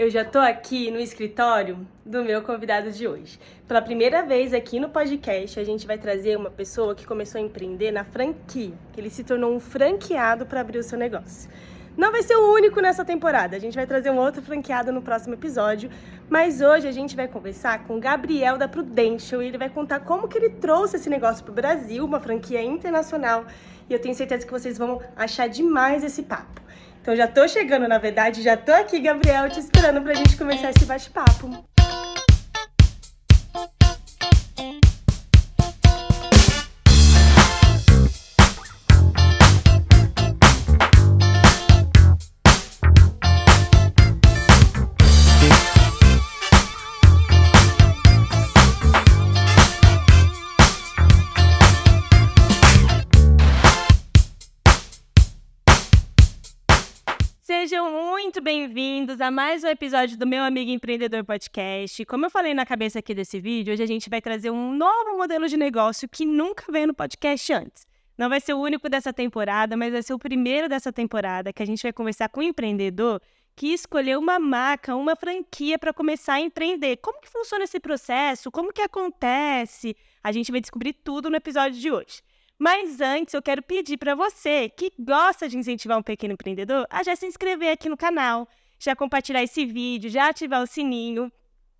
Eu já tô aqui no escritório do meu convidado de hoje. Pela primeira vez aqui no podcast, a gente vai trazer uma pessoa que começou a empreender na franquia, que ele se tornou um franqueado para abrir o seu negócio. Não vai ser o único nessa temporada, a gente vai trazer um outro franqueado no próximo episódio, mas hoje a gente vai conversar com o Gabriel da Prudential e ele vai contar como que ele trouxe esse negócio para o Brasil, uma franquia internacional, e eu tenho certeza que vocês vão achar demais esse papo. Então já tô chegando, na verdade, já tô aqui, Gabriel, te esperando pra gente começar esse bate-papo. Sejam muito bem-vindos a mais um episódio do Meu Amigo Empreendedor Podcast. Como eu falei na cabeça aqui desse vídeo, hoje a gente vai trazer um novo modelo de negócio que nunca veio no podcast antes. Não vai ser o único dessa temporada, mas vai ser o primeiro dessa temporada que a gente vai conversar com um empreendedor que escolheu uma marca, uma franquia para começar a empreender. Como que funciona esse processo? Como que acontece? A gente vai descobrir tudo no episódio de hoje. Mas antes, eu quero pedir para você que gosta de incentivar um pequeno empreendedor a já se inscrever aqui no canal, já compartilhar esse vídeo, já ativar o sininho.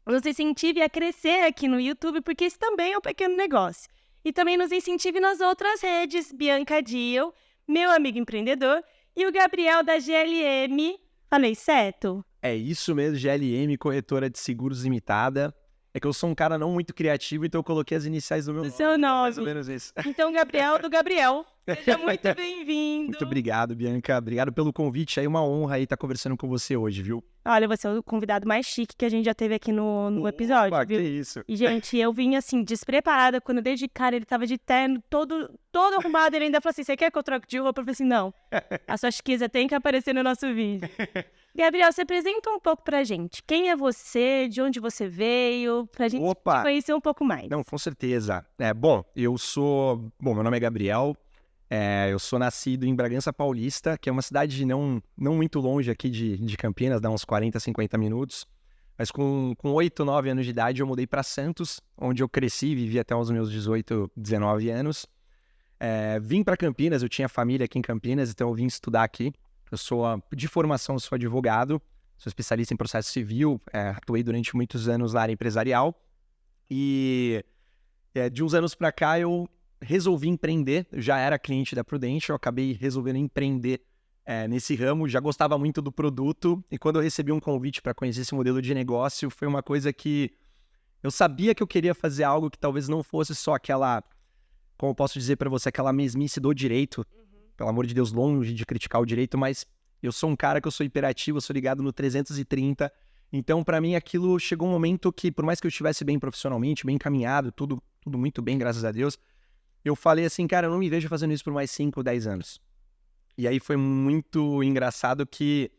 Nos incentive a crescer aqui no YouTube, porque isso também é um pequeno negócio. E também nos incentive nas outras redes, Bianca Diel, Meu Amigo Empreendedor, e o Gabriel da GLM. Falei certo? É isso mesmo, GLM, corretora de seguros limitada. É que eu sou um cara não muito criativo, então eu coloquei as iniciais do meu nome. Seu nome. Mais ou menos isso. Então, Gabriel do Gabriel. Seja muito bem-vindo. Muito obrigado, Bianca. Obrigado pelo convite. É uma honra aí estar conversando com você hoje, viu? Olha, você é o convidado mais chique que a gente já teve aqui no episódio, Opa, viu? que isso. E, gente, eu vim, assim, despreparada, quando desde cara ele tava de terno, todo arrumado, ele ainda falou assim, você quer que eu troque de roupa? Eu falei assim, não, a sua chiqueza tem que aparecer no nosso vídeo. Gabriel, você apresenta um pouco pra gente. Quem é você? De onde você veio? Pra gente te conhecer um pouco mais. Não, com certeza. Meu nome é Gabriel. Eu sou nascido em Bragança Paulista, que é uma cidade não muito longe aqui de Campinas, dá uns 40, 50 minutos. Mas com 8, 9 anos de idade eu mudei para Santos, onde eu cresci, vivi até os meus 18, 19 anos. Vim para Campinas, eu tinha família aqui em Campinas, então eu vim estudar aqui. De formação, sou advogado, sou especialista em processo civil, atuei durante muitos anos na área empresarial. E de uns anos para cá eu resolvi empreender, eu já era cliente da Prudential, eu acabei resolvendo empreender nesse ramo, já gostava muito do produto, e quando eu recebi um convite para conhecer esse modelo de negócio, foi uma coisa que eu sabia que eu queria fazer algo que talvez não fosse só aquela, como eu posso dizer para você, aquela mesmice do direito, pelo amor de Deus, longe de criticar o direito, mas eu sou um cara que eu sou hiperativo, eu sou ligado no 330, então para mim aquilo chegou um momento que, por mais que eu estivesse bem profissionalmente, bem encaminhado, tudo muito bem, graças a Deus, eu falei assim, cara, eu não me vejo fazendo isso por mais 5 ou 10 anos. E aí foi muito engraçado que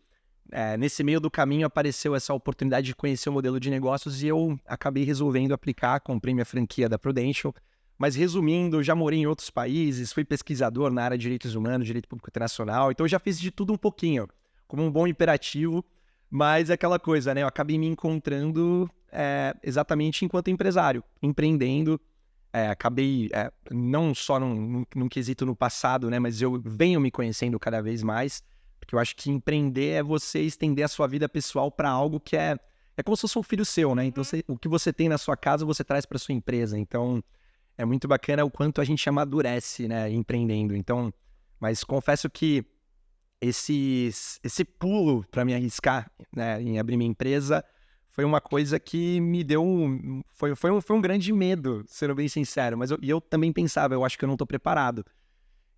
nesse meio do caminho apareceu essa oportunidade de conhecer o modelo de negócios e eu acabei resolvendo aplicar, comprei minha franquia da Prudential. Mas resumindo, eu já morei em outros países, fui pesquisador na área de direitos humanos, direito público internacional, então eu já fiz de tudo um pouquinho, como um bom imperativo, mas é aquela coisa, né? Eu acabei me encontrando exatamente enquanto empresário, empreendendo. Acabei, não só num quesito no passado, né? Mas eu venho me conhecendo cada vez mais, porque eu acho que empreender é você estender a sua vida pessoal para algo que é como se fosse um filho seu, né? Então o que você tem na sua casa, você traz para sua empresa, então é muito bacana o quanto a gente amadurece, né, empreendendo. Então, mas confesso que esse pulo para me arriscar, né, em abrir minha empresa foi uma coisa que me deu foi um grande medo, sendo bem sincero. Mas eu também pensava, eu acho que eu não estou preparado.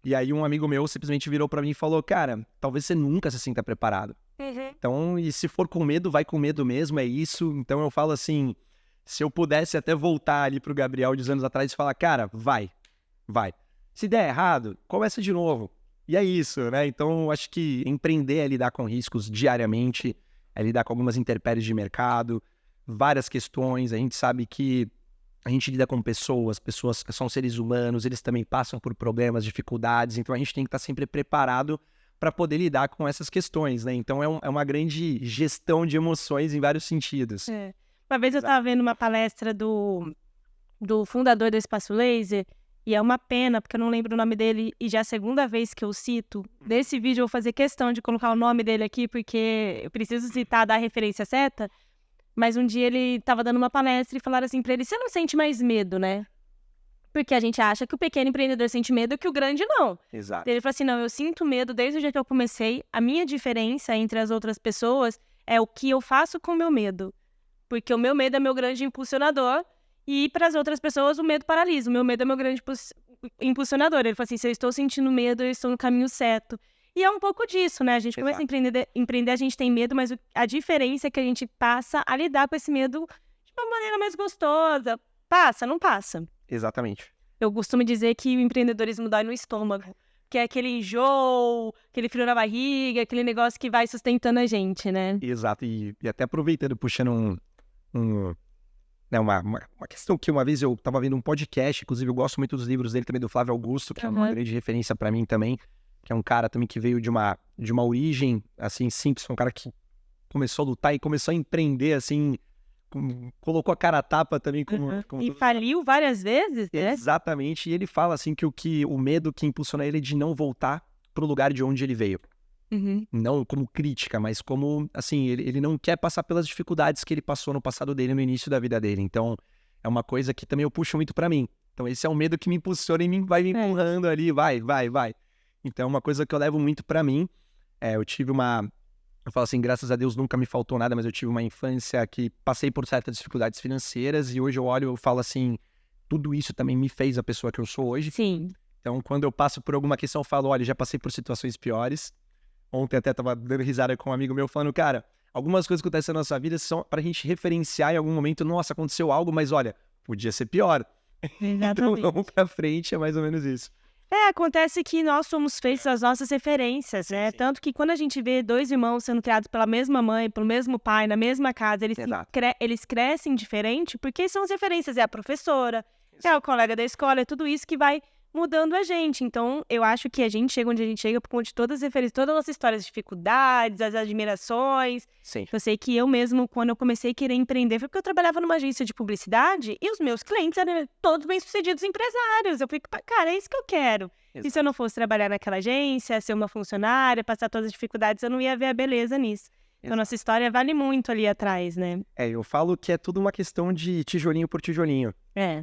E aí um amigo meu simplesmente virou para mim e falou, cara, talvez você nunca se sinta preparado. Então, e se for com medo, vai com medo mesmo, é isso. Então eu falo assim, se eu pudesse até voltar ali pro Gabriel de anos atrás e falar, cara, vai. Se der errado, começa de novo. E é isso, né? Então, eu acho que empreender é lidar com riscos diariamente, é lidar com algumas intempéries de mercado, várias questões. A gente sabe que a gente lida com pessoas são seres humanos, eles também passam por problemas, dificuldades, então a gente tem que estar sempre preparado para poder lidar com essas questões, né? Então é uma grande gestão de emoções em vários sentidos. Uma vez eu estava vendo uma palestra do fundador do Espaço Laser, e é uma pena, porque eu não lembro o nome dele, e já é a segunda vez que eu cito. Nesse vídeo eu vou fazer questão de colocar o nome dele aqui, porque eu preciso citar, dar a referência certa. Mas um dia ele estava dando uma palestra e falaram assim pra ele: você não sente mais medo, né? Porque a gente acha que o pequeno empreendedor sente medo e que o grande não. Exato. Ele falou assim: não, eu sinto medo desde o dia que eu comecei. A minha diferença entre as outras pessoas é o que eu faço com o meu medo. Porque o meu medo é meu grande impulsionador. E para as outras pessoas, o medo paralisa. O meu medo é meu grande impulsionador. Ele falou assim: se eu estou sentindo medo, eu estou no caminho certo. E é um pouco disso, né? A gente começa a empreender, a gente tem medo, mas a diferença é que a gente passa a lidar com esse medo de uma maneira mais gostosa. Passa, não passa. Exatamente. Eu costumo dizer que o empreendedorismo dói no estômago. Que é aquele enjoo, aquele frio na barriga, aquele negócio que vai sustentando a gente, né? Exato. E até aproveitando, puxando né, uma questão que uma vez eu estava vendo um podcast, inclusive eu gosto muito dos livros dele também, do Flávio Augusto, que é uma grande referência para mim também, que é um cara também que veio de uma origem, assim, simples, foi um cara que começou a lutar e começou a empreender, assim, colocou a cara a tapa também. E faliu várias vezes, né? Exatamente, e ele fala, assim, que o medo que impulsiona ele é de não voltar pro lugar de onde ele veio. Não como crítica, mas como, assim, ele não quer passar pelas dificuldades que ele passou no passado dele, no início da vida dele. Então, é uma coisa que também eu puxo muito pra mim. Então, esse é um medo que me impulsiona e vai me empurrando ali, vai. Então, é uma coisa que eu levo muito pra mim. Eu tive eu falo assim, graças a Deus nunca me faltou nada, mas eu tive uma infância que passei por certas dificuldades financeiras e hoje eu olho e eu falo assim, tudo isso também me fez a pessoa que eu sou hoje. Sim. Então, quando eu passo por alguma questão, eu falo, olha, já passei por situações piores. Ontem até tava dando risada com um amigo meu falando, cara, algumas coisas que acontecem na nossa vida são pra gente referenciar em algum momento, nossa, aconteceu algo, mas olha, podia ser pior. Então vamos pra frente, é mais ou menos isso. Acontece que nós somos feitos as nossas referências, né? Sim. Tanto que quando a gente vê dois irmãos sendo criados pela mesma mãe, pelo mesmo pai, na mesma casa, eles crescem diferente porque são as referências, é a professora, é o colega da escola, é tudo isso que vai mudando a gente. Então, eu acho que a gente chega onde a gente chega por conta de todas as referências, todas as nossas histórias, as dificuldades, as admirações. Sim. Eu sei que eu mesmo, quando eu comecei a querer empreender, foi porque eu trabalhava numa agência de publicidade e os meus clientes eram todos bem-sucedidos empresários. Eu falei, cara, é isso que eu quero. Exato. E se eu não fosse trabalhar naquela agência, ser uma funcionária, passar todas as dificuldades, eu não ia ver a beleza nisso. Então, nossa história vale muito ali atrás, né? Eu falo que é tudo uma questão de tijolinho por tijolinho.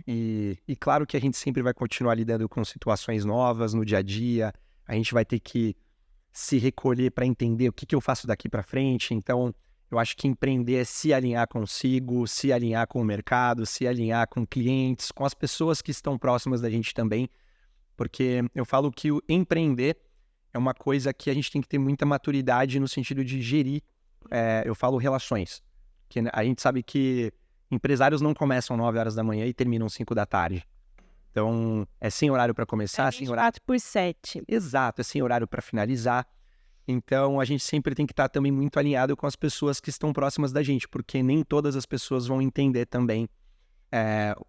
E claro que a gente sempre vai continuar lidando com situações novas no dia a dia. A gente vai ter que se recolher para entender o que eu faço daqui para frente. Então, eu acho que empreender é se alinhar consigo, se alinhar com o mercado, se alinhar com clientes, com as pessoas que estão próximas da gente também. Porque eu falo que o empreender é uma coisa que a gente tem que ter muita maturidade no sentido de gerir. Eu falo relações, que a gente sabe que empresários não começam 9 horas da manhã e terminam 5 da tarde. Então, é sem horário para começar, sem horário... 24/7. Exato, é sem horário para finalizar. Então, a gente sempre tem que estar também muito alinhado com as pessoas que estão próximas da gente, porque nem todas as pessoas vão entender também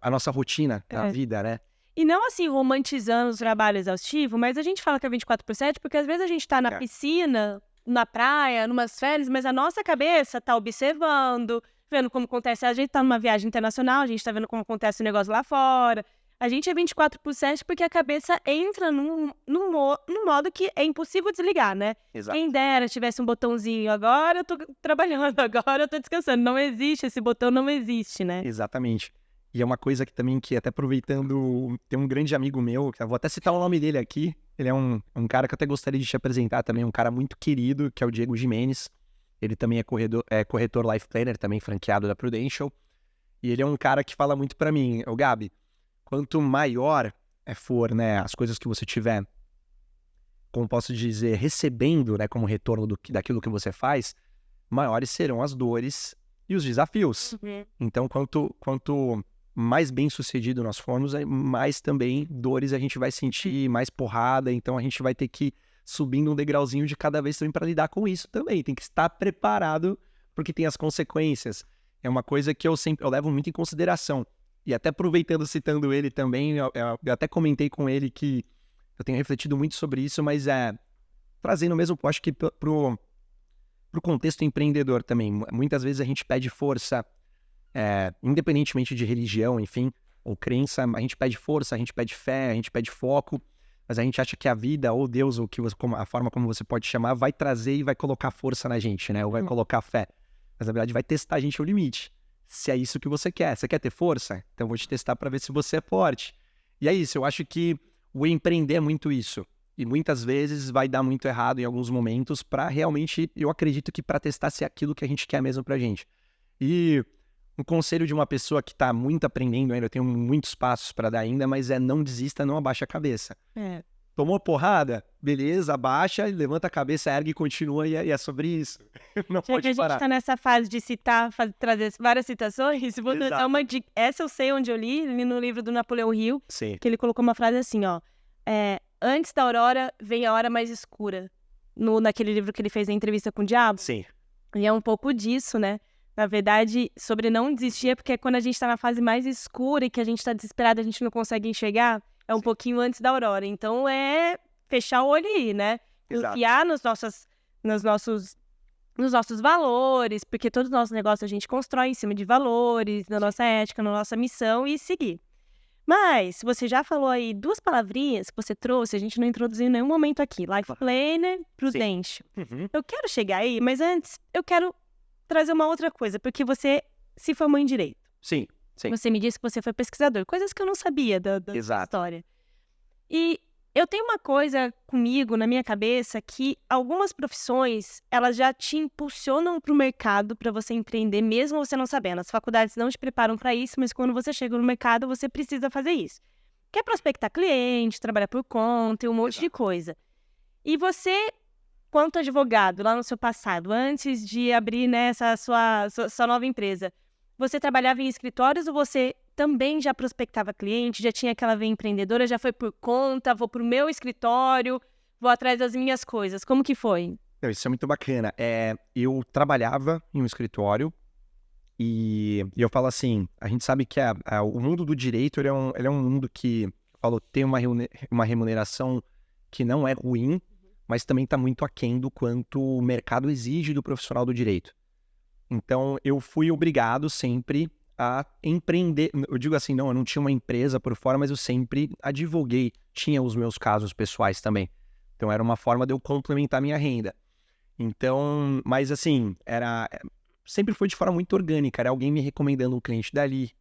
a nossa rotina da vida, né? E não assim, romantizando o trabalho exaustivo, mas a gente fala que é 24/7 porque às vezes a gente tá na piscina, na praia, numas férias, mas a nossa cabeça tá observando, vendo como acontece. A gente tá numa viagem internacional, a gente tá vendo como acontece o negócio lá fora. A gente é 24/7 porque a cabeça entra num modo que é impossível desligar, né? Exato. Quem dera tivesse um botãozinho, agora eu tô trabalhando, agora eu tô descansando. Não existe, esse botão não existe, né? Exatamente. E é uma coisa que também, que até aproveitando, tem um grande amigo meu, que eu vou até citar o nome dele aqui, ele é um cara que eu até gostaria de te apresentar também, um cara muito querido, que é o Diego Jimenez. Ele também é corretor Life Planner, também franqueado da Prudential. E ele é um cara que fala muito pra mim, Gabi, quanto maior for, né, as coisas que você tiver, como posso dizer, recebendo, né, como retorno daquilo que você faz, maiores serão as dores e os desafios. Então, quanto mais bem sucedido nós formos, mais também dores a gente vai sentir, mais porrada, então a gente vai ter que subindo um degrauzinho de cada vez também para lidar com isso também, tem que estar preparado porque tem as consequências. É uma coisa que eu levo muito em consideração, e até aproveitando, citando ele também, eu até comentei com ele que eu tenho refletido muito sobre isso, mas trazendo mesmo, eu acho que pro contexto empreendedor também. Muitas vezes a gente pede força, independentemente de religião, enfim, ou crença, a gente pede força, a gente pede fé, a gente pede foco, mas a gente acha que a vida, ou Deus, ou a forma como você pode chamar, vai trazer e vai colocar força na gente, né? Ou vai colocar fé. Mas na verdade vai testar a gente ao limite. Se é isso que você quer. Você quer ter força? Então eu vou te testar para ver se você é forte. E é isso, eu acho que o empreender é muito isso. E muitas vezes vai dar muito errado em alguns momentos para realmente, eu acredito que para testar se é aquilo que a gente quer mesmo pra gente. E um conselho de uma pessoa que tá muito aprendendo ainda, eu tenho muitos passos para dar ainda, mas não desista, não abaixa a cabeça. Tomou porrada? Beleza, abaixa, levanta a cabeça, ergue e continua, e é sobre isso. Não Já pode que a parar. gente tá nessa fase de citar, trazer várias citações, vou dar uma dica. Essa eu sei onde eu li no livro do Napoleão Hill, Sim. que ele colocou uma frase assim, ó. Antes da aurora vem a hora mais escura. Naquele livro que ele fez a entrevista com o diabo. Sim. E é um pouco disso, né? Na verdade, sobre não desistir é porque quando a gente tá na fase mais escura e que a gente tá desesperado, a gente não consegue enxergar, é um pouquinho antes da aurora. Então é fechar o olho aí, né? Confiar nos nossos valores, porque todos os nossos negócios a gente constrói em cima de valores, na nossa ética, na nossa missão e seguir. Mas, você já falou aí 2 palavrinhas que você trouxe, a gente não introduziu em nenhum momento aqui. Life Planner, Prudential. Eu quero chegar aí, mas antes eu quero trazer uma outra coisa, porque você se formou em Direito. Sim. Você me disse que você foi pesquisador, coisas que eu não sabia da sua história. E eu tenho uma coisa comigo, na minha cabeça, que algumas profissões, elas já te impulsionam para o mercado para você empreender, mesmo você não sabendo. As faculdades não te preparam para isso, mas quando você chega no mercado, você precisa fazer isso. Quer prospectar cliente, trabalhar por conta e um monte de coisa. E você, quanto advogado, lá no seu passado, antes de abrir, né, essa sua nova empresa, você trabalhava em escritórios ou você também já prospectava cliente, já tinha aquela veia empreendedora, já foi por conta, vou pro meu escritório, vou atrás das minhas coisas. Como que foi? Isso é muito bacana. Eu trabalhava em um escritório e eu falo assim, a gente sabe que o mundo do direito ele é um mundo que, tem uma remuneração que não é ruim, mas também está muito aquém do quanto o mercado exige do profissional do direito. Então, eu fui obrigado sempre a empreender. Eu digo assim, eu não tinha uma empresa por fora, mas eu sempre advoguei. Tinha os meus casos pessoais também. Então, era uma forma de eu complementar minha renda. Então, mas assim, sempre foi de forma muito orgânica. Era alguém me recomendando um cliente dali.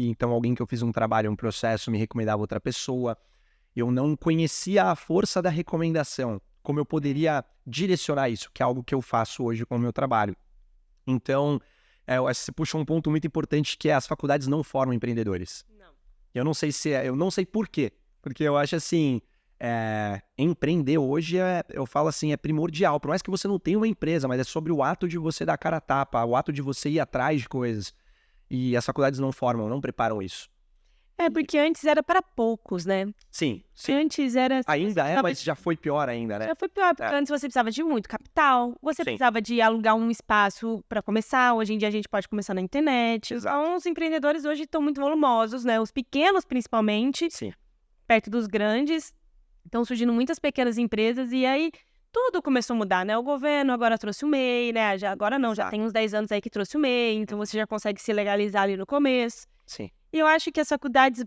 Então, alguém que eu fiz um trabalho, um processo, me recomendava outra pessoa. Eu não conhecia a força da recomendação, como eu poderia direcionar isso, que é algo que eu faço hoje com o meu trabalho. Então, você puxa um ponto muito importante, que é as faculdades não formam empreendedores. Não. Eu não sei por quê. Porque eu acho assim, empreender hoje, eu falo assim, é primordial. Por mais que você não tenha uma empresa, mas é sobre o ato de você dar cara a tapa, o ato de você ir atrás de coisas. E as faculdades não formam, não preparam isso. Porque antes era para poucos, né? Sim. Antes era... Ainda mas já foi pior ainda, né? Já foi pior, porque antes você precisava de muito capital, você precisava de alugar um espaço para começar, hoje em dia a gente pode começar na internet. Então, os empreendedores hoje estão muito volumosos, né? Os pequenos, principalmente, perto dos grandes, estão surgindo muitas pequenas empresas e aí tudo começou a mudar, né? O governo agora trouxe o MEI, né? Agora não, já tem uns 10 anos aí que trouxe o MEI, então você já consegue se legalizar ali no começo. E eu acho que as faculdades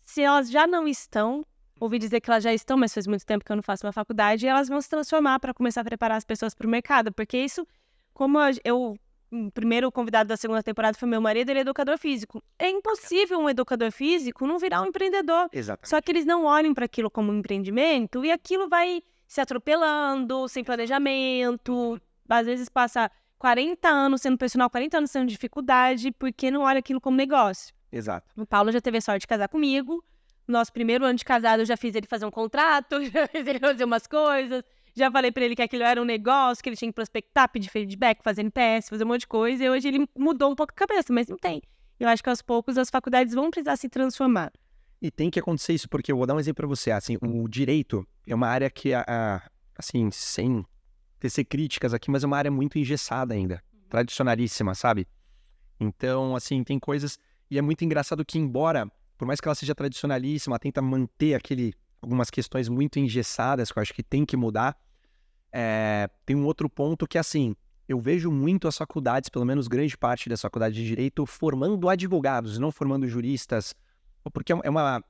se elas já não estão, ouvi dizer que elas já estão, mas faz muito tempo que eu não faço uma faculdade, e elas vão se transformar para começar a preparar as pessoas para o mercado, porque isso, como o primeiro convidado da segunda temporada foi meu marido, ele é educador físico. É impossível um educador físico não virar um empreendedor. Exatamente. Só que eles não olham para aquilo como um empreendimento, e aquilo vai se atropelando, sem planejamento, às vezes passa 40 anos sendo personal, 40 anos sendo dificuldade, porque não olha aquilo como negócio. Exato. O Paulo já teve a sorte de casar comigo. Nosso primeiro ano de casado, eu já fiz ele fazer um contrato, já fiz ele fazer umas coisas. Já falei pra ele que aquilo era um negócio, que ele tinha que prospectar, pedir feedback, fazer NPS, fazer um monte de coisa. E hoje ele mudou um pouco a cabeça, mas não tem. Eu acho que aos poucos as faculdades vão precisar se transformar. E tem que acontecer isso, porque eu vou dar um exemplo pra você. Assim, o direito é uma área que, assim, sem tecer críticas aqui, mas é uma área muito engessada ainda. Tradicionalíssima, sabe? Então, assim, tem coisas... E é muito engraçado que, embora, por mais que ela seja tradicionalíssima, tenta manter algumas questões muito engessadas, que eu acho que tem que mudar, tem um outro ponto que, assim, eu vejo muito as faculdades, pelo menos grande parte das faculdades de Direito, formando advogados, não formando juristas, porque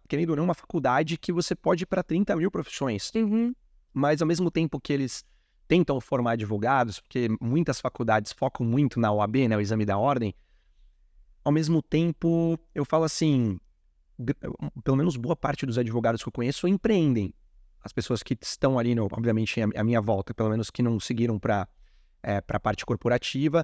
querendo ou não, uma faculdade que você pode ir para 30 mil profissões. Uhum. Mas, ao mesmo tempo que eles tentam formar advogados, porque muitas faculdades focam muito na OAB, né, o exame da ordem, ao mesmo tempo, eu falo assim, pelo menos boa parte dos advogados que eu conheço empreendem. As pessoas que estão ali, obviamente, à minha volta, pelo menos que não seguiram para a parte corporativa.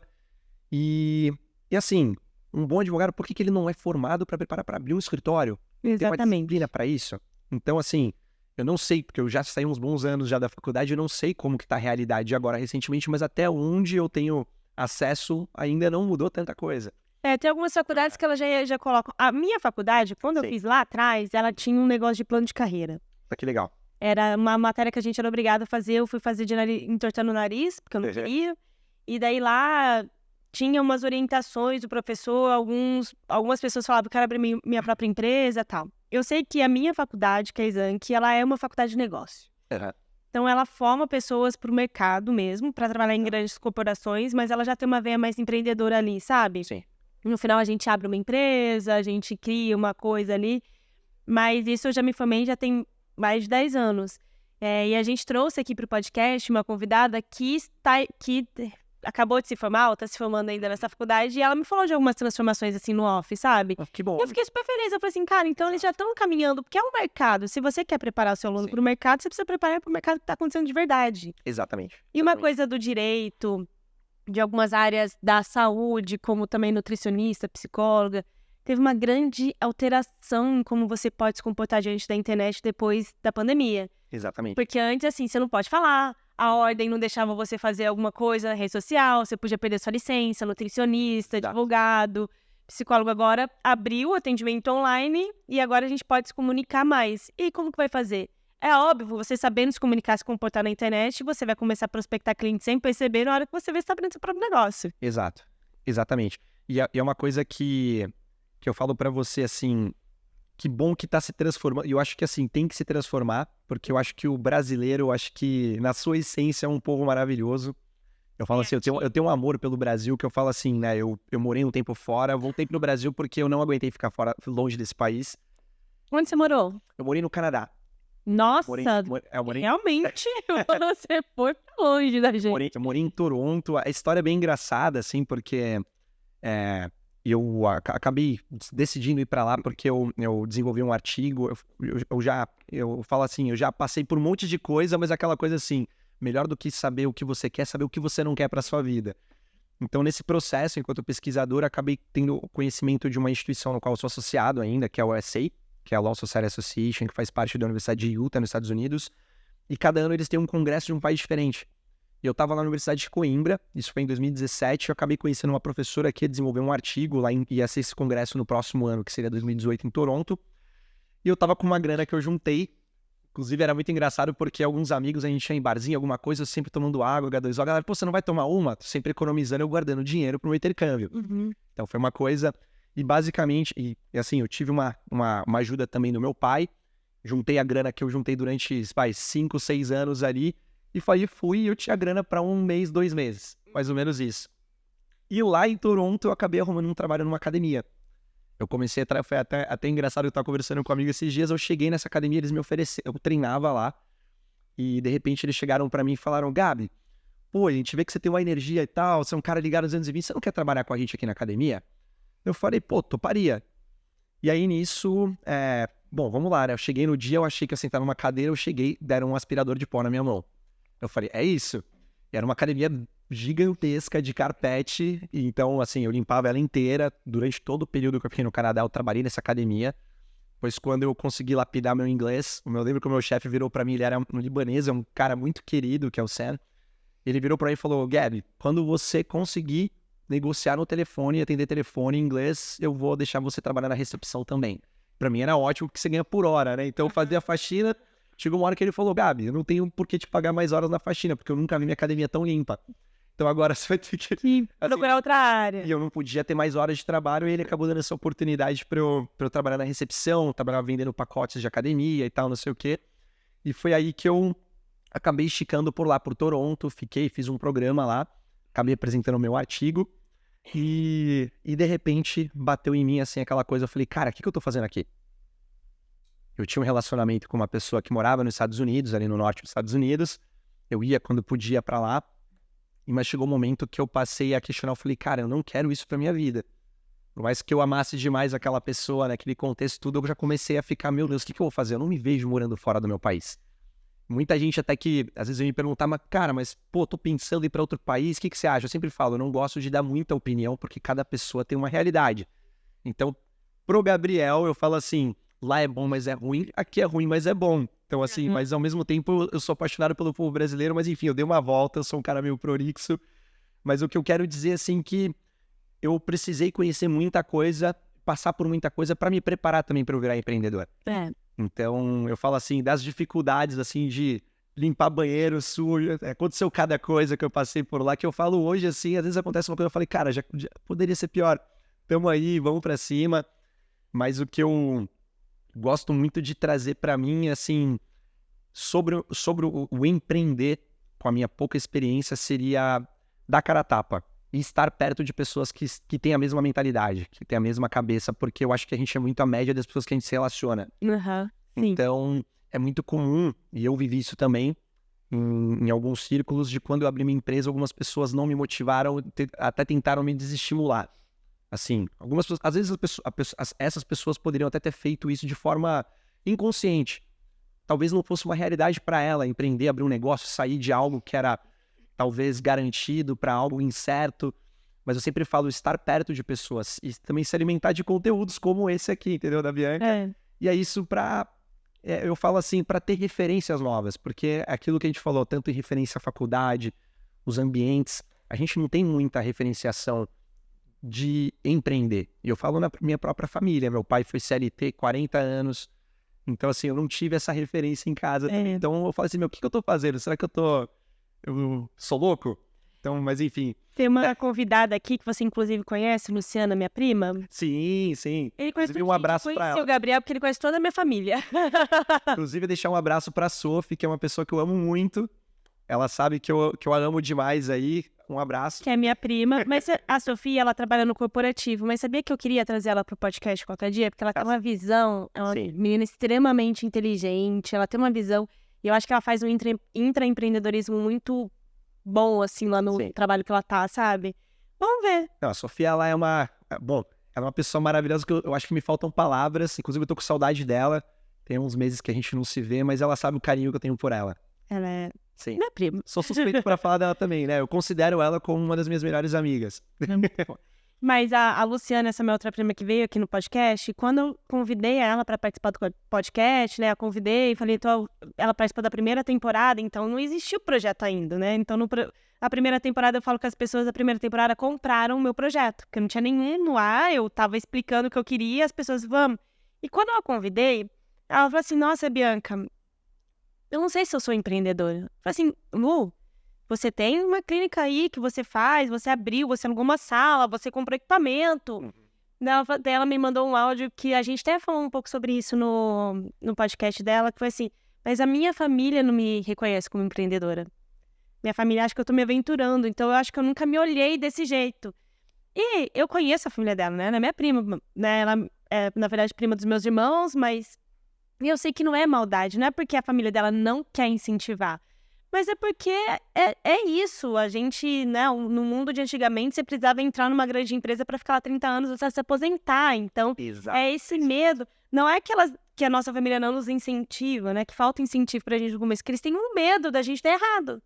E assim, um bom advogado, por que ele não é formado para preparar para abrir um escritório? Tem uma Exatamente. disciplina para isso? Então, assim, eu não sei, porque eu já saí uns bons anos já da faculdade, eu não sei como que tá a realidade agora recentemente, mas até onde eu tenho acesso ainda não mudou tanta coisa. Tem algumas faculdades que elas já colocam. A minha faculdade, quando eu Sim. fiz lá atrás, ela tinha um negócio de plano de carreira. Que legal. Era uma matéria que a gente era obrigado a fazer, eu fui fazer de entortando o nariz, porque eu não queria. E daí lá tinha umas orientações do professor, algumas pessoas falavam que eu quero abrir minha própria empresa e tal. Eu sei que a minha faculdade, que é a Exanc, ela é uma faculdade de negócio. Então ela forma pessoas para o mercado mesmo, para trabalhar em grandes corporações, mas ela já tem uma veia mais empreendedora ali, sabe? Sim. No final a gente abre uma empresa, a gente cria uma coisa ali, mas isso eu já me formei já tem mais de 10 anos. E a gente trouxe aqui para o podcast uma convidada que acabou de se formar, ou está se formando ainda nessa faculdade, e ela me falou de algumas transformações assim no off, sabe? Que bom. E eu fiquei super feliz, eu falei assim, cara, então eles já estão caminhando, porque é um mercado, se você quer preparar o seu aluno para o mercado, você precisa preparar para o mercado que está acontecendo de verdade. Exatamente. E uma coisa do direito, de algumas áreas da saúde, como também nutricionista, psicóloga, teve uma grande alteração em como você pode se comportar diante da internet depois da pandemia. Exatamente. Porque antes, assim, você não pode falar, a ordem não deixava você fazer alguma coisa na rede social, você podia perder sua licença, nutricionista, advogado, psicólogo agora abriu o atendimento online e agora a gente pode se comunicar mais. E como que vai fazer? É óbvio, você sabendo se comunicar, se comportar na internet, você vai começar a prospectar clientes sem perceber na hora que você vê se está abrindo seu próprio negócio. Exato, exatamente. E é uma coisa que eu falo pra você, assim, que bom que tá se transformando. E eu acho que, assim, tem que se transformar, porque eu acho que o brasileiro, eu acho que, na sua essência, é um povo maravilhoso. Eu falo assim, eu tenho um amor pelo Brasil, que eu falo assim, né, eu morei um tempo fora, voltei pro Brasil porque eu não aguentei ficar fora, longe desse país. Onde você morou? Eu morei no Canadá. Nossa, Morei... realmente, você foi pra longe da gente. Eu morei em Toronto. A história é bem engraçada, assim, porque eu acabei decidindo ir para lá porque eu desenvolvi um artigo. Eu falo assim, eu já passei por um monte de coisa, mas aquela coisa assim, melhor do que saber o que você quer, saber o que você não quer para sua vida. Então, nesse processo, enquanto pesquisador, acabei tendo conhecimento de uma instituição no qual eu sou associado ainda, que é a USA, que é a Law Society Association, que faz parte da Universidade de Utah, nos Estados Unidos. E cada ano eles têm um congresso de um país diferente. E eu estava na Universidade de Coimbra, isso foi em 2017, eu acabei conhecendo uma professora que ia desenvolver um artigo lá, ia ser esse congresso no próximo ano, que seria 2018, em Toronto. E eu tava com uma grana que eu juntei, inclusive era muito engraçado porque alguns amigos, a gente ia em barzinho, alguma coisa, eu sempre tomando água, H2O, a galera, pô, você não vai tomar uma? Tô sempre economizando, eu guardando dinheiro pro meu intercâmbio. Uhum. Então foi uma coisa, e basicamente, e assim, eu tive uma ajuda também do meu pai, juntei a grana que eu juntei durante 5, 6 anos ali, e fui e eu tinha grana para 1 mês, 2 meses, mais ou menos isso. E lá em Toronto eu acabei arrumando um trabalho numa academia. Eu comecei foi até engraçado, eu tava conversando com um amigo esses dias, eu cheguei nessa academia, eles me ofereceram, eu treinava lá, e de repente eles chegaram para mim e falaram, Gabi, pô, a gente vê que você tem uma energia e tal, você é um cara ligado aos 220, você não quer trabalhar com a gente aqui na academia? Eu falei, pô, toparia. E aí nisso, bom, vamos lá, né? Eu cheguei no dia, eu achei que eu sentava numa cadeira, eu cheguei, deram um aspirador de pó na minha mão. Eu falei, é isso? E era uma academia gigantesca de carpete, e então, assim, eu limpava ela inteira. Durante todo o período que eu fiquei no Canadá, eu trabalhei nessa academia. Pois quando eu consegui lapidar meu inglês, eu lembro que o meu chefe virou pra mim, ele era um libanês, é um cara muito querido, que é o Sam. Ele virou pra mim e falou, Gabi, quando você conseguir negociar no telefone, atender telefone em inglês, eu vou deixar você trabalhar na recepção também. Pra mim era ótimo, porque você ganha por hora, né? Então eu fazia a faxina, chegou uma hora que ele falou, Gabi, eu não tenho por que te pagar mais horas na faxina, porque eu nunca vi minha academia tão limpa. Então agora você vai ter que procurar outra área. E eu não podia ter mais horas de trabalho, e ele acabou dando essa oportunidade pra eu trabalhar na recepção, trabalhar vendendo pacotes de academia e tal, não sei o quê. E foi aí que eu acabei esticando por lá, por Toronto, fiz um programa lá, acabei apresentando o meu artigo e de repente bateu em mim assim aquela coisa, eu falei, cara, o que eu tô fazendo aqui? Eu tinha um relacionamento com uma pessoa que morava nos Estados Unidos, ali no norte dos Estados Unidos, eu ia quando podia pra lá, mas chegou um momento que eu passei a questionar, eu falei, cara, eu não quero isso pra minha vida. Por mais que eu amasse demais aquela pessoa, naquele contexto tudo, eu já comecei a ficar, meu Deus, o que eu vou fazer? Eu não me vejo morando fora do meu país. Muita gente até que, às vezes, me perguntar, mas, cara, pô, tô pensando em ir pra outro país, o que você acha? Eu sempre falo, eu não gosto de dar muita opinião, porque cada pessoa tem uma realidade. Então, pro Gabriel, eu falo assim, lá é bom, mas é ruim, aqui é ruim, mas é bom. Então, assim, mas ao mesmo tempo, eu sou apaixonado pelo povo brasileiro, mas enfim, eu dei uma volta, eu sou um cara meio prolixo, mas o que eu quero dizer, assim, que eu precisei conhecer muita coisa, passar por muita coisa para me preparar também para eu virar empreendedor. Então, eu falo assim, das dificuldades, assim, de limpar banheiro sujo, aconteceu cada coisa que eu passei por lá, que eu falo hoje, assim, às vezes acontece uma coisa, eu falei, cara, já poderia ser pior. Tamo aí, vamos para cima. Mas o que eu gosto muito de trazer para mim, assim, sobre o empreender, com a minha pouca experiência, seria dar cara a tapa. E estar perto de pessoas que têm a mesma mentalidade, que têm a mesma cabeça, porque eu acho que a gente é muito a média das pessoas que a gente se relaciona. Então, é muito comum, e eu vivi isso também, em alguns círculos, de quando eu abri minha empresa, algumas pessoas não me motivaram, até tentaram me desestimular. Assim, algumas pessoas, às vezes essas pessoas poderiam até ter feito isso de forma inconsciente. Talvez não fosse uma realidade para ela empreender, abrir um negócio, sair de algo que era talvez garantido para algo incerto, mas eu sempre falo estar perto de pessoas e também se alimentar de conteúdos como esse aqui, entendeu, da Bianca? E é isso eu falo assim, para ter referências novas, porque é aquilo que a gente falou, tanto em referência à faculdade, os ambientes, a gente não tem muita referenciação de empreender. E eu falo na minha própria família, meu pai foi CLT 40 anos, então assim, eu não tive essa referência em casa. Então eu falo assim, meu, o que eu tô fazendo? Será que eu sou louco? Então, mas enfim. Tem uma convidada aqui que você inclusive conhece, Luciana, minha prima. Sim, sim. Ele conhece inclusive, um abraço para ela. O Gabriel, porque ele conhece toda a minha família. Inclusive, deixar um abraço para a Sophie, que é uma pessoa que eu amo muito. Ela sabe que eu a amo demais aí. Um abraço. Que é minha prima. Mas a Sofia, ela trabalha no corporativo. Mas sabia que eu queria trazer ela pro podcast qualquer dia? Porque ela tem uma visão, é uma menina extremamente inteligente, ela tem uma visão. E eu acho que ela faz um intraempreendedorismo muito bom, assim, lá no trabalho que ela tá, sabe? Vamos ver. Não, a Sofia, ela é uma... Bom, ela é uma pessoa maravilhosa que eu acho que me faltam palavras. Inclusive, eu tô com saudade dela. Tem uns meses que a gente não se vê, mas ela sabe o carinho que eu tenho por ela. Ela é minha prima. Sou suspeito pra falar dela também, né? Eu considero ela como uma das minhas melhores amigas. Mas a Luciana, essa minha outra prima que veio aqui no podcast, quando eu convidei ela para participar do podcast, né? Eu convidei, falei, então, ela participa da primeira temporada, então não existia o projeto ainda, né? Então, a primeira temporada, eu falo que as pessoas da primeira temporada compraram o meu projeto, porque não tinha nenhum no ar, eu tava explicando o que eu queria, as pessoas, vamos. E quando eu a convidei, ela falou assim, nossa, Bianca, eu não sei se eu sou empreendedora. Eu falei assim, Lu, você tem uma clínica aí que você faz, você abriu, você alugou uma sala, você comprou equipamento. Daí ela me mandou um áudio que a gente até falou um pouco sobre isso no podcast dela, que foi assim, mas a minha família não me reconhece como empreendedora. Minha família acha que eu tô me aventurando, então eu acho que eu nunca me olhei desse jeito. E eu conheço a família dela, né? Ela é minha prima, né? Ela é, na verdade, prima dos meus irmãos, mas eu sei que não é maldade, não é porque a família dela não quer incentivar. Mas é porque é isso, a gente, né, no mundo de antigamente, você precisava entrar numa grande empresa para ficar lá 30 anos, você se aposentar, então é esse medo, não é que a nossa família não nos incentiva, né, que falta incentivo pra gente no começo, que eles têm um medo da gente dar errado.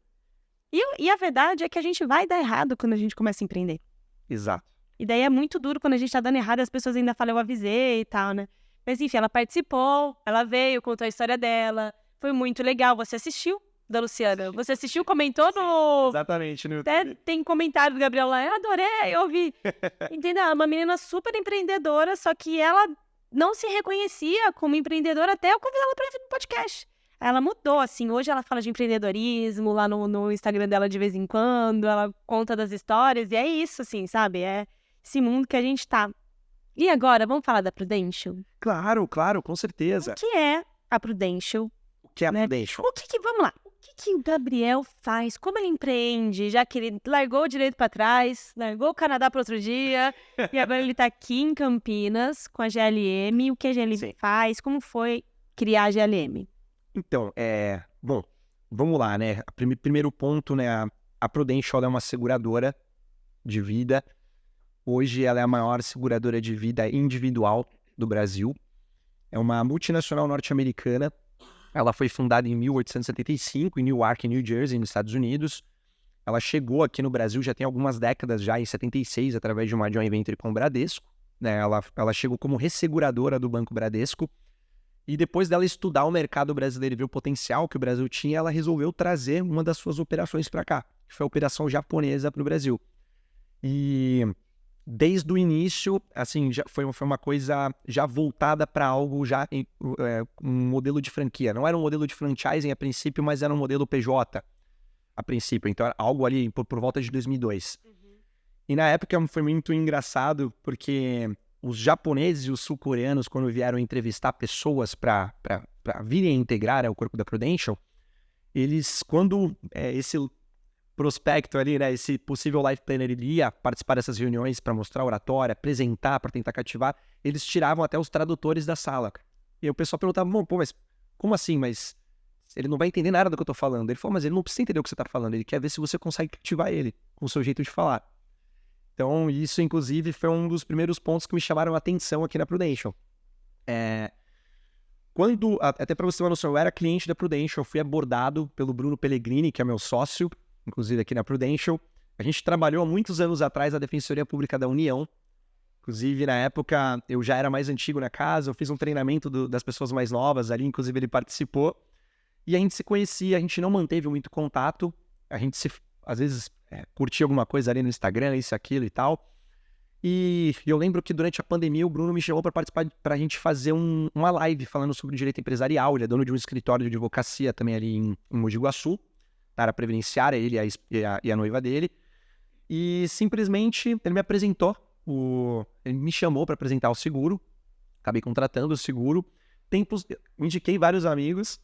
E a verdade é que a gente vai dar errado quando a gente começa a empreender. Exato. E daí é muito duro quando a gente tá dando errado e as pessoas ainda falam, eu avisei e tal, né. Mas enfim, ela participou, ela veio, contou a história dela, foi muito legal, você assistiu? Da Luciana. Você assistiu, comentou no... Exatamente, no YouTube. Até tem comentário do Gabriel lá, eu adorei, eu ouvi. Entendeu? É uma menina super empreendedora, só que ela não se reconhecia como empreendedora até eu convidar ela pra vir no podcast. Ela mudou, assim, hoje ela fala de empreendedorismo lá no Instagram dela de vez em quando, ela conta das histórias, e é isso, assim, sabe? É esse mundo que a gente tá. E agora, vamos falar da Prudential? Claro, com certeza. O que é a Prudential? O que é a Prudential? Vamos lá. que o Gabriel faz? Como ele empreende? Já que ele largou o direito para trás, largou o Canadá para outro dia, e agora ele está aqui em Campinas com a GLM. O que a GLM faz? Como foi criar a GLM? Então, bom, vamos lá, né? Primeiro ponto, né? A Prudential é uma seguradora de vida. Hoje ela é a maior seguradora de vida individual do Brasil. É uma multinacional norte-americana. Ela foi fundada em 1875, em Newark, New Jersey, nos Estados Unidos. Ela chegou aqui no Brasil já tem algumas décadas, já em 76, através de uma joint venture com o Bradesco. Né? Ela chegou como resseguradora do Banco Bradesco. E depois dela estudar o mercado brasileiro e ver o potencial que o Brasil tinha, ela resolveu trazer uma das suas operações para cá, que foi a operação japonesa para o Brasil. E desde o início, assim, já foi uma coisa já voltada para algo já um modelo de franquia. Não era um modelo de franchising a princípio, mas era um modelo PJ a princípio. Então era algo ali por volta de 2002. E na época foi muito engraçado, porque os japoneses e os sul-coreanos, quando vieram entrevistar pessoas para virem integrar o corpo da Prudential, eles, quando esse prospecto ali, né, esse possível life planner, ele ia participar dessas reuniões para mostrar a oratória, apresentar, para tentar cativar, eles tiravam até os tradutores da sala. E aí o pessoal perguntava, bom, pô, mas como assim? Mas ele não vai entender nada do que eu tô falando. Ele falou, mas ele não precisa entender o que você tá falando, ele quer ver se você consegue cativar ele com o seu jeito de falar. Então, isso, inclusive, foi um dos primeiros pontos que me chamaram a atenção aqui na Prudential. Até para você ter uma noção, eu era cliente da Prudential, eu fui abordado pelo Bruno Pellegrini, que é meu sócio, inclusive aqui na Prudential. A gente trabalhou há muitos anos atrás na Defensoria Pública da União. Inclusive, na época, eu já era mais antigo na casa, eu fiz um treinamento das pessoas mais novas ali, inclusive ele participou. E a gente se conhecia, a gente não manteve muito contato, a gente às vezes curtia alguma coisa ali no Instagram, isso, aquilo e tal. E eu lembro que durante a pandemia o Bruno me chamou para participar, para a gente fazer uma live falando sobre direito empresarial. Ele é dono de um escritório de advocacia também ali em Mogi Guaçu, na área previdenciária, ele e a noiva dele. E simplesmente ele me apresentou, ele me chamou para apresentar o seguro, acabei contratando o seguro. Indiquei vários amigos.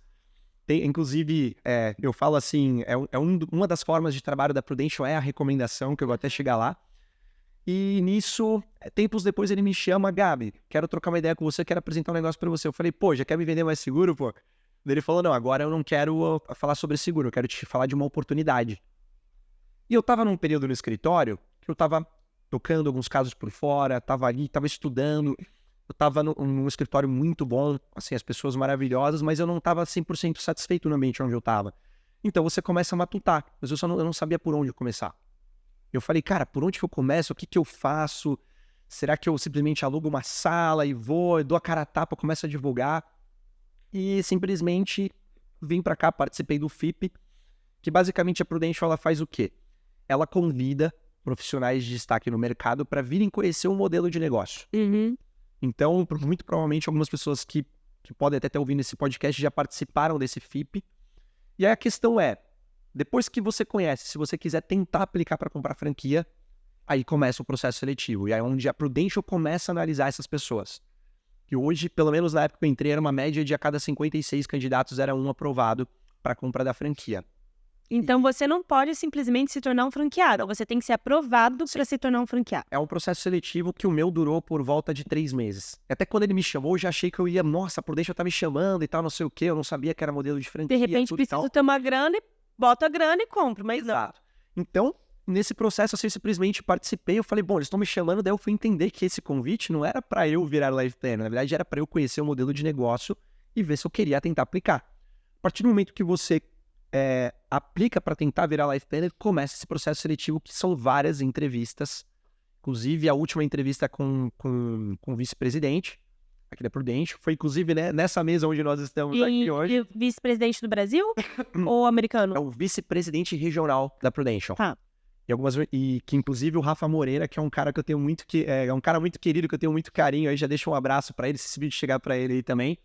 Inclusive, eu falo assim, uma das formas de trabalho da Prudential é a recomendação, que eu vou até chegar lá. E nisso, tempos depois ele me chama, Gabi, quero trocar uma ideia com você, quero apresentar um negócio pra você. Eu falei, pô, já quer me vender mais seguro, pô? Ele falou, não, agora eu não quero falar sobre seguro, eu quero te falar de uma oportunidade. E eu tava num período no escritório, que eu tava tocando alguns casos por fora, tava ali, tava estudando. Eu estava num escritório muito bom, assim, as pessoas maravilhosas, mas eu não estava 100% satisfeito no ambiente onde eu estava. Então você começa a matutar, mas eu não sabia por onde começar. Eu falei, cara, por onde que eu começo? O que que eu faço? Será que eu simplesmente alugo uma sala e dou a cara a tapa, começo a divulgar? E simplesmente vim para cá, participei do FIP, que basicamente a Prudential ela faz o quê? Ela convida profissionais de destaque no mercado para virem conhecer um modelo de negócio. Então, muito provavelmente, algumas pessoas que podem até estar ouvindo esse podcast já participaram desse FIP. E aí a questão depois que você conhece, se você quiser tentar aplicar para comprar franquia, aí começa o processo seletivo. E aí é onde a Prudential começa a analisar essas pessoas. E hoje, pelo menos na época que eu entrei, era uma média de a cada 56 candidatos era um aprovado para compra da franquia. Então você não pode simplesmente se tornar um franqueado, você tem que ser aprovado para se tornar um franqueado. É um processo seletivo que o meu durou por volta de 3 meses. Até quando ele me chamou, eu já achei que eu ia, nossa, a Prudential tá me chamando e tal, não sei o quê, eu não sabia que era modelo de franquia. De repente preciso ter uma grana e bota a grana e compro, mas exato. Então, nesse processo, assim, eu simplesmente participei, eu falei, bom, eles estão me chamando, daí eu fui entender que esse convite não era para eu virar life planner, na verdade era para eu conhecer o modelo de negócio e ver se eu queria tentar aplicar. A partir do momento que você aplica para tentar virar life planner, começa esse processo seletivo, que são várias entrevistas. Inclusive, a última entrevista com o vice-presidente aqui da Prudential foi, inclusive, né, nessa mesa onde nós estamos aqui hoje. E o vice-presidente do Brasil ou americano? É o vice-presidente regional da Prudential. Tá. E que, inclusive, o Rafa Moreira, que é um cara que eu tenho muito é um cara muito querido, que eu tenho muito carinho, aí já deixa um abraço para ele, se esse vídeo chegar para ele aí também.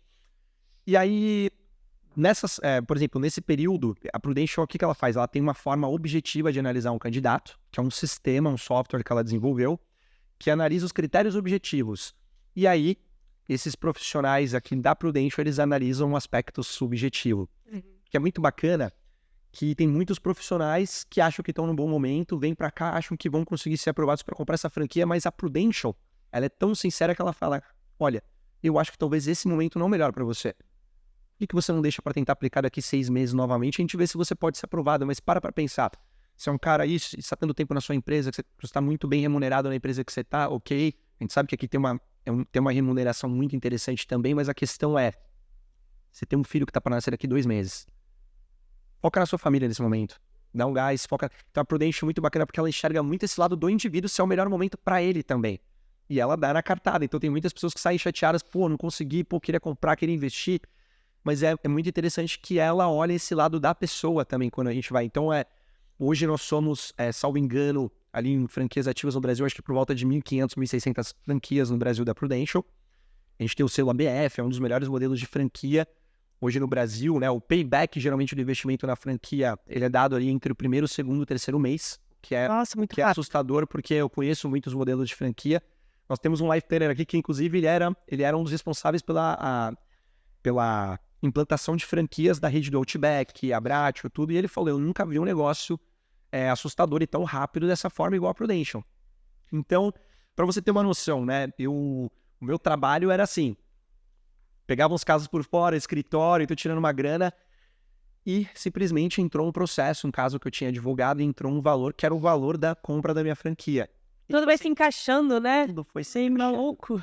E aí, por exemplo, nesse período, a Prudential, o que ela faz? Ela tem uma forma objetiva de analisar um candidato, que é um sistema, um software que ela desenvolveu, que analisa os critérios objetivos. E aí, esses profissionais aqui da Prudential, eles analisam um aspecto subjetivo, que é muito bacana, que tem muitos profissionais que acham que estão num bom momento, vêm para cá, acham que vão conseguir ser aprovados para comprar essa franquia, mas a Prudential, ela é tão sincera que ela fala, olha, eu acho que talvez esse momento não é o melhor para você. Por que você não deixa para tentar aplicar daqui 6 meses novamente? A gente vê se você pode ser aprovado, mas para pensar. Você é um cara aí, você está tendo tempo na sua empresa, que você está muito bem remunerado na empresa que você está, ok. A gente sabe que aqui tem uma remuneração muito interessante também, mas a questão é, você tem um filho que está para nascer daqui 2 meses. Foca na sua família nesse momento. Dá um gás, foca... Então a Prudential é muito bacana porque ela enxerga muito esse lado do indivíduo se é o melhor momento para ele também. E ela dá na cartada. Então tem muitas pessoas que saem chateadas, pô, não consegui, pô, queria comprar, queria investir. Mas é muito interessante que ela olha esse lado da pessoa também quando a gente vai. Então hoje nós somos, salvo engano, ali em franquias ativas no Brasil, acho que por volta de 1.500, 1.600 franquias no Brasil da Prudential. A gente tem o selo ABF, é um dos melhores modelos de franquia hoje no Brasil, né? O payback, geralmente, do investimento na franquia, ele é dado ali entre o primeiro, segundo e terceiro mês, que é, Nossa, muito que é rápido. assustador, porque eu conheço muitos modelos de franquia. Nós temos um life trainer aqui que, inclusive, ele era um dos responsáveis pela implantação de franquias da rede do Outback, Abbraccio, tudo, e ele falou, eu nunca vi um negócio assustador e tão rápido dessa forma igual a Prudential. Então, para você ter uma noção, né, o meu trabalho era assim, pegava uns casos por fora, escritório, tô tirando uma grana, e simplesmente entrou um processo, um caso que eu tinha advogado, e entrou um valor que era o valor da compra da minha franquia. Tudo vai se encaixando, né? Tudo foi Sem maluco.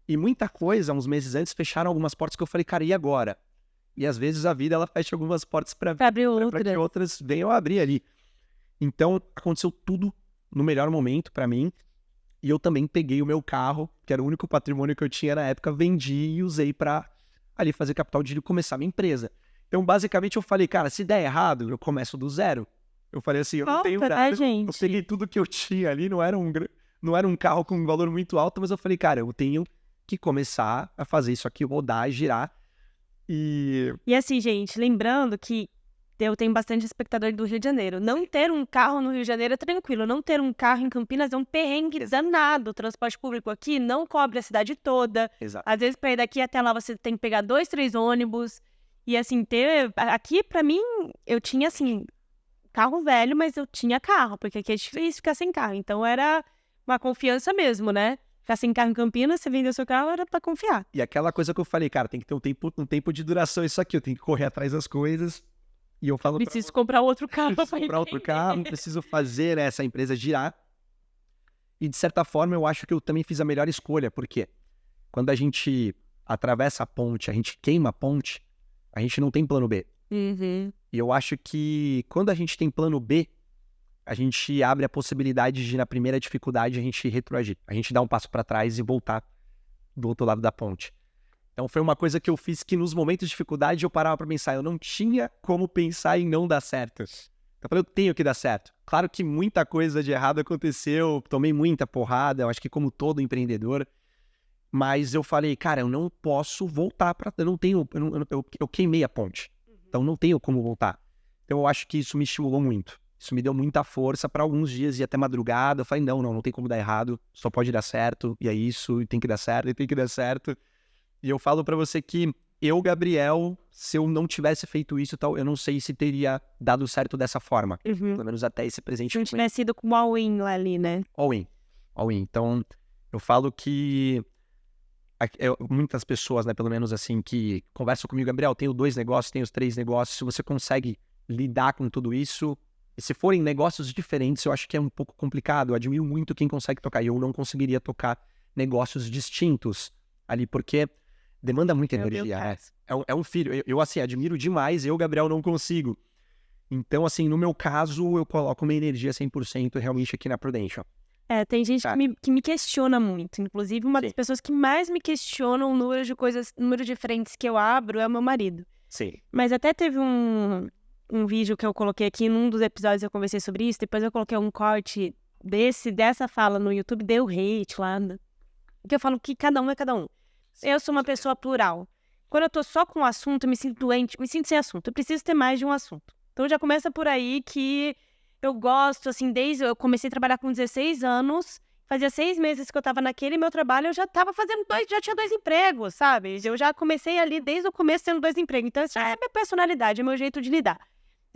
E muita coisa, uns meses antes, fecharam algumas portas que eu falei, cara, e agora? E às vezes a vida, ela fecha algumas portas para abrir que outras venham a abrir ali. Então, aconteceu tudo no melhor momento para mim. E eu também peguei o meu carro, que era o único patrimônio que eu tinha na época, vendi e usei para ali fazer capital de giro e começar minha empresa. Então, basicamente, eu falei, cara, se der errado, eu começo do zero. Eu falei assim, eu não tenho nada. Gente. Eu peguei tudo que eu tinha ali, não era um carro com um valor muito alto, mas eu falei, cara, eu tenho que começar a fazer isso aqui, rodar, girar. E assim, gente, lembrando que eu tenho bastante espectador do Rio de Janeiro. Não ter um carro no Rio de Janeiro é tranquilo. Não ter um carro em Campinas é um perrengue danado. O transporte público aqui não cobre a cidade toda. Exato. Às vezes, para ir daqui até lá, você tem que pegar 2, 3 ônibus. E assim, aqui, para mim, eu tinha, assim, carro velho, mas eu tinha carro. Porque aqui é difícil ficar sem carro. Então, era uma confiança mesmo, né? Ficar sem carro em Campinas, você vendeu seu carro, era para confiar. E aquela coisa que eu falei, cara, tem que ter um tempo de duração isso aqui. Eu tenho que correr atrás das coisas. E eu falo Preciso comprar outro carro. preciso comprar outro carro, preciso fazer, né, essa empresa girar. E, de certa forma, eu acho que eu também fiz a melhor escolha, porque quando a gente atravessa a ponte, a gente queima a ponte, a gente não tem plano B. Uhum. E eu acho que quando a gente tem plano B, a gente abre a possibilidade de, na primeira dificuldade, a gente retroagir. A gente dá um passo para trás e voltar do outro lado da ponte. Então foi uma coisa que eu fiz que nos momentos de dificuldade eu parava para pensar, eu não tinha como pensar em não dar certo. Então eu falei, eu tenho que dar certo. Claro que muita coisa de errado aconteceu, tomei muita porrada, eu acho que como todo empreendedor, mas eu falei, cara, eu não posso voltar para, eu queimei a ponte, então não tenho como voltar. Então eu acho que isso me estimulou muito. Isso me deu muita força para alguns dias ir até madrugada. Eu falei, não tem como dar errado, só pode dar certo, e é isso, e tem que dar certo, e tem que dar certo. E eu falo pra você que eu, Gabriel, se eu não tivesse feito isso, eu não sei se teria dado certo dessa forma. Uhum. Pelo menos até esse presente. Se não tivesse ido com o all-in lá ali, né? All-in. Então, eu falo que muitas pessoas, né, pelo menos assim, que conversam comigo, Gabriel, tenho 2 negócios, tenho 3 negócios, se você consegue lidar com tudo isso, e se forem negócios diferentes, eu acho que é um pouco complicado. Eu admiro muito quem consegue tocar, e eu não conseguiria tocar negócios distintos ali, porque demanda muita energia. É um filho. Eu, assim, admiro demais. Eu, Gabriel, não consigo. Então, assim, no meu caso, eu coloco minha energia 100% realmente aqui na Prudential. Tem gente que me questiona muito. Inclusive, uma das pessoas que mais me questionam o número de frentes que eu abro é o meu marido. Sim. Mas até teve um vídeo que eu coloquei aqui, num dos episódios eu conversei sobre isso. Depois eu coloquei um corte dessa fala no YouTube, deu hate lá. Porque eu falo que cada um é cada um. Eu sou uma pessoa plural. Quando eu tô só com um assunto, eu me sinto doente, me sinto sem assunto. Eu preciso ter mais de um assunto. Então já começa por aí que eu gosto, assim, desde eu comecei a trabalhar com 16 anos, fazia 6 meses que eu tava naquele meu trabalho, eu já tava fazendo já tinha 2 empregos, sabe? Eu já comecei ali desde o começo tendo 2 empregos. Então, isso já é minha personalidade, é meu jeito de lidar.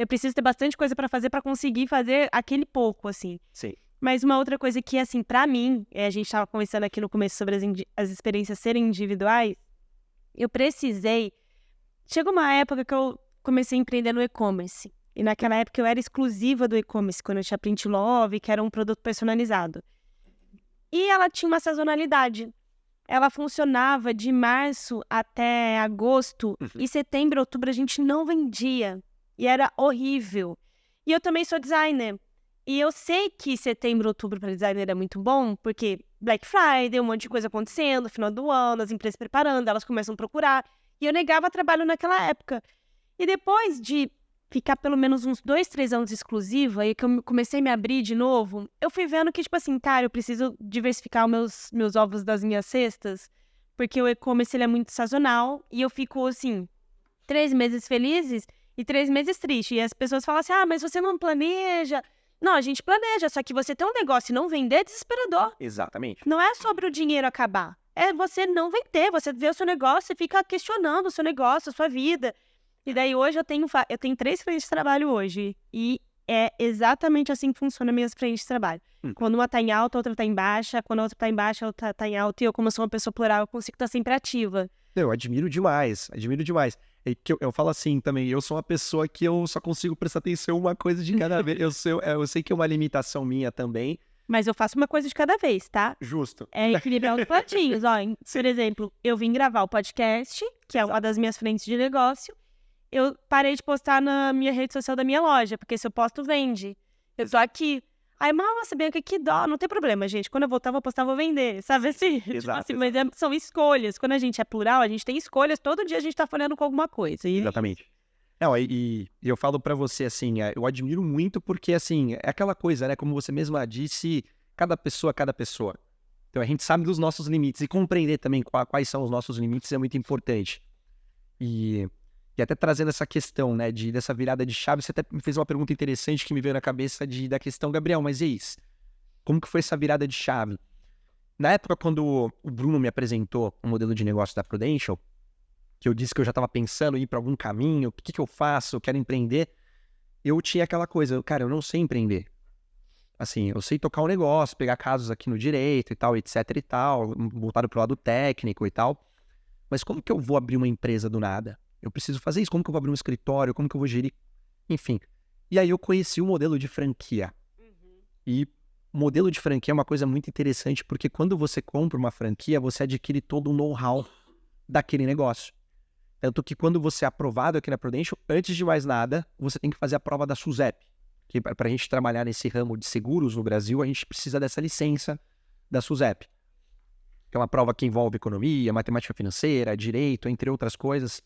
eu preciso ter bastante coisa pra fazer pra conseguir fazer aquele pouco, assim. Sim. Mas uma outra coisa que, assim, pra mim, a gente tava conversando aqui no começo sobre as experiências serem individuais, eu precisei... Chegou uma época que eu comecei a empreender no e-commerce. E naquela época eu era exclusiva do e-commerce, quando eu tinha Print Love, que era um produto personalizado. E ela tinha uma sazonalidade. Ela funcionava de março até agosto, e setembro, outubro a gente não vendia. E era horrível. E eu também sou designer. E eu sei que setembro, outubro para designer é muito bom, porque Black Friday, um monte de coisa acontecendo, final do ano, as empresas preparando, elas começam a procurar. E eu negava trabalho naquela época. E depois de ficar pelo menos uns 2, 3 anos exclusiva, e que eu comecei a me abrir de novo, eu fui vendo que, tipo assim, cara, eu preciso diversificar os meus ovos das minhas cestas, porque o e-commerce ele é muito sazonal, e eu fico, assim, 3 meses felizes e 3 meses tristes. E as pessoas falam assim, mas você não planeja. Não, a gente planeja, só que você ter um negócio e não vender é desesperador. Exatamente. Não é sobre o dinheiro acabar, é você não vender, você vê o seu negócio e fica questionando o seu negócio, a sua vida. E daí hoje eu tenho 3 frentes de trabalho hoje. E é exatamente assim que funcionam minhas frentes de trabalho. Quando uma tá em alta, a outra tá em baixa. Quando a outra tá em baixa, a outra tá em alta. E eu, como sou uma pessoa plural, eu consigo estar sempre ativa. Eu admiro demais, admiro demais. É que eu falo assim também, eu sou uma pessoa que eu só consigo prestar atenção em uma coisa de cada vez. Eu sei que é uma limitação minha também. Mas eu faço uma coisa de cada vez, tá? Justo. É equilibrar os pratinhos. Ó, por exemplo, eu vim gravar o podcast, que é uma das minhas frentes de negócio. Eu parei de postar na minha rede social da minha loja, porque se eu posto, vende. Eu tô aqui. Aí, nossa, bem, que dó. Não tem problema, gente. Quando eu voltar, vou postar, vou vender. Sabe assim? Exato, tipo assim, mas são escolhas. Quando a gente é plural, a gente tem escolhas. Todo dia a gente tá falhando com alguma coisa. Exatamente. Não, e eu falo pra você, assim, eu admiro muito porque, assim, é aquela coisa, né? Como você mesma disse, cada pessoa. Então, a gente sabe dos nossos limites e compreender também quais são os nossos limites é muito importante. E até trazendo essa questão, né, dessa virada de chave, você até me fez uma pergunta interessante que me veio na cabeça da questão, Gabriel, mas e isso? Como que foi essa virada de chave? Na época, quando o Bruno me apresentou o modelo de negócio da Prudential, que eu disse que eu já estava pensando em ir para algum caminho, o que eu faço, eu quero empreender, eu tinha aquela coisa, cara, eu não sei empreender. Assim, eu sei tocar um negócio, pegar casos aqui no direito e tal, etc e tal, voltado pro lado técnico e tal, mas como que eu vou abrir uma empresa do nada? Eu preciso fazer isso, como que eu vou abrir um escritório, como que eu vou gerir, enfim. E aí eu conheci o modelo de franquia. E o modelo de franquia é uma coisa muito interessante, porque quando você compra uma franquia, você adquire todo o know-how daquele negócio. Tanto que quando você é aprovado aqui na Prudential, antes de mais nada, você tem que fazer a prova da SUSEP. Que para a gente trabalhar nesse ramo de seguros no Brasil, a gente precisa dessa licença da SUSEP. Que é uma prova que envolve economia, matemática financeira, direito, entre outras coisas.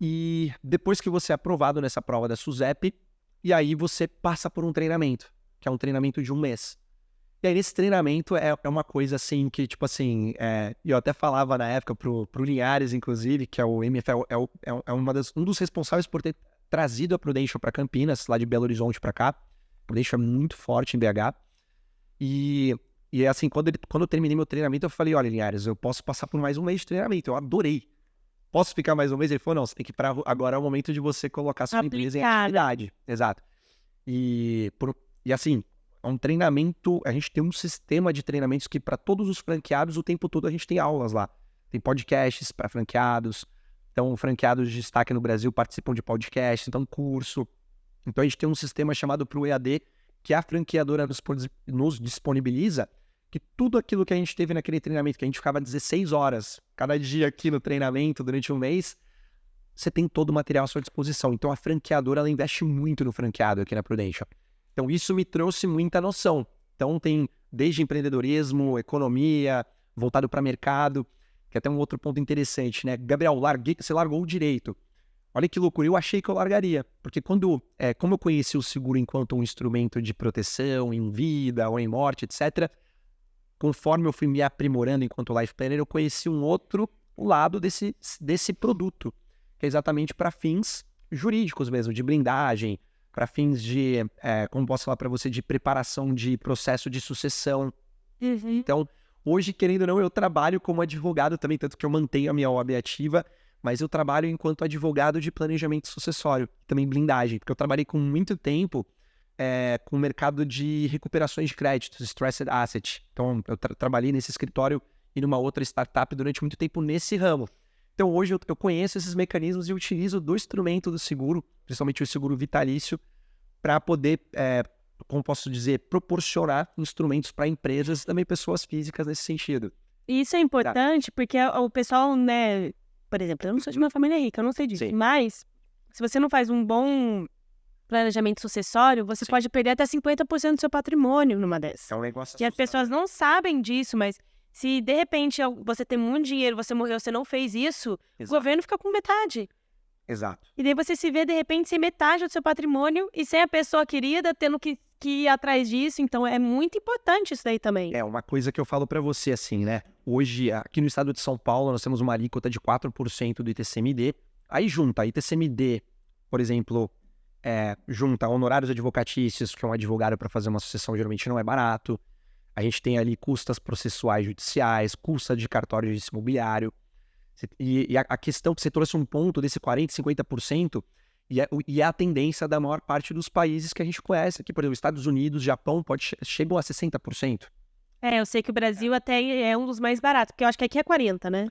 E depois que você é aprovado nessa prova da SUSEP, e aí você passa por um treinamento, que é um treinamento de 1 mês. E aí nesse treinamento é uma coisa assim que, tipo assim, eu até falava na época pro Linhares, inclusive, que é o MFL, um dos responsáveis por ter trazido a Prudential para Campinas, lá de Belo Horizonte para cá. A Prudential é muito forte em BH. E assim, quando eu terminei meu treinamento, eu falei, olha, Linhares, eu posso passar por mais 1 mês de treinamento, eu adorei. Posso ficar mais 1 mês? Ele falou, não, você tem que ir para agora é o momento de você colocar sua empresa em atividade. Exato. E assim, é um treinamento, a gente tem um sistema de treinamentos que para todos os franqueados, o tempo todo a gente tem aulas lá. Tem podcasts para franqueados, então franqueados de destaque no Brasil participam de podcasts, então curso. Então a gente tem um sistema chamado Pro EAD, que a franqueadora nos disponibiliza, que tudo aquilo que a gente teve naquele treinamento, que a gente ficava 16 horas cada dia aqui no treinamento durante 1 mês, você tem todo o material à sua disposição. Então a franqueadora, ela investe muito no franqueado aqui na Prudential. Então isso me trouxe muita noção. Então tem desde empreendedorismo, economia, voltado para mercado, que é até um outro ponto interessante, né? Gabriel, você largou o direito. Olha que loucura, eu achei que eu largaria. Porque como eu conheci o seguro enquanto um instrumento de proteção em vida ou em morte, etc., conforme eu fui me aprimorando enquanto life planner, eu conheci um outro lado desse produto, que é exatamente para fins jurídicos mesmo, de blindagem, para fins de, como posso falar para você, de preparação de processo de sucessão. Então, hoje, querendo ou não, eu trabalho como advogado também, tanto que eu mantenho a minha OAB ativa, mas eu trabalho enquanto advogado de planejamento sucessório, também blindagem, porque eu trabalhei com muito tempo com o mercado de recuperações de créditos, Stressed Asset. Então, eu trabalhei nesse escritório e numa outra startup durante muito tempo nesse ramo. Então, hoje eu conheço esses mecanismos e utilizo do instrumento do seguro, principalmente o seguro vitalício, para poder, como posso dizer, proporcionar instrumentos para empresas e também pessoas físicas nesse sentido. Isso é importante porque o pessoal, né, por exemplo, eu não sou de uma família rica, eu não sei disso, mas se você não faz um bom planejamento sucessório, você pode perder até 50% do seu patrimônio numa dessas. É um negócio E as pessoas não sabem disso, mas se de repente você tem muito dinheiro, você morreu, você não fez isso, o governo fica com metade. Exato. E daí você se vê, de repente, sem metade do seu patrimônio e sem a pessoa querida tendo que ir atrás disso. Então, é muito importante isso daí também. É uma coisa que eu falo pra você, assim, né? Hoje, aqui no estado de São Paulo, nós temos uma alíquota de 4% do ITCMD. Aí junta ITCMD, por exemplo, junta honorários advocatícios, que um advogado para fazer uma sucessão geralmente não é barato. A gente tem ali custas processuais judiciais, custa de cartório de registro imobiliário. E a questão que você trouxe um ponto desse 40%, 50%, e é a tendência da maior parte dos países que a gente conhece aqui, por exemplo, Estados Unidos, Japão, chegam a 60%. Eu sei que o Brasil até é um dos mais baratos, porque eu acho que aqui é 40%, né?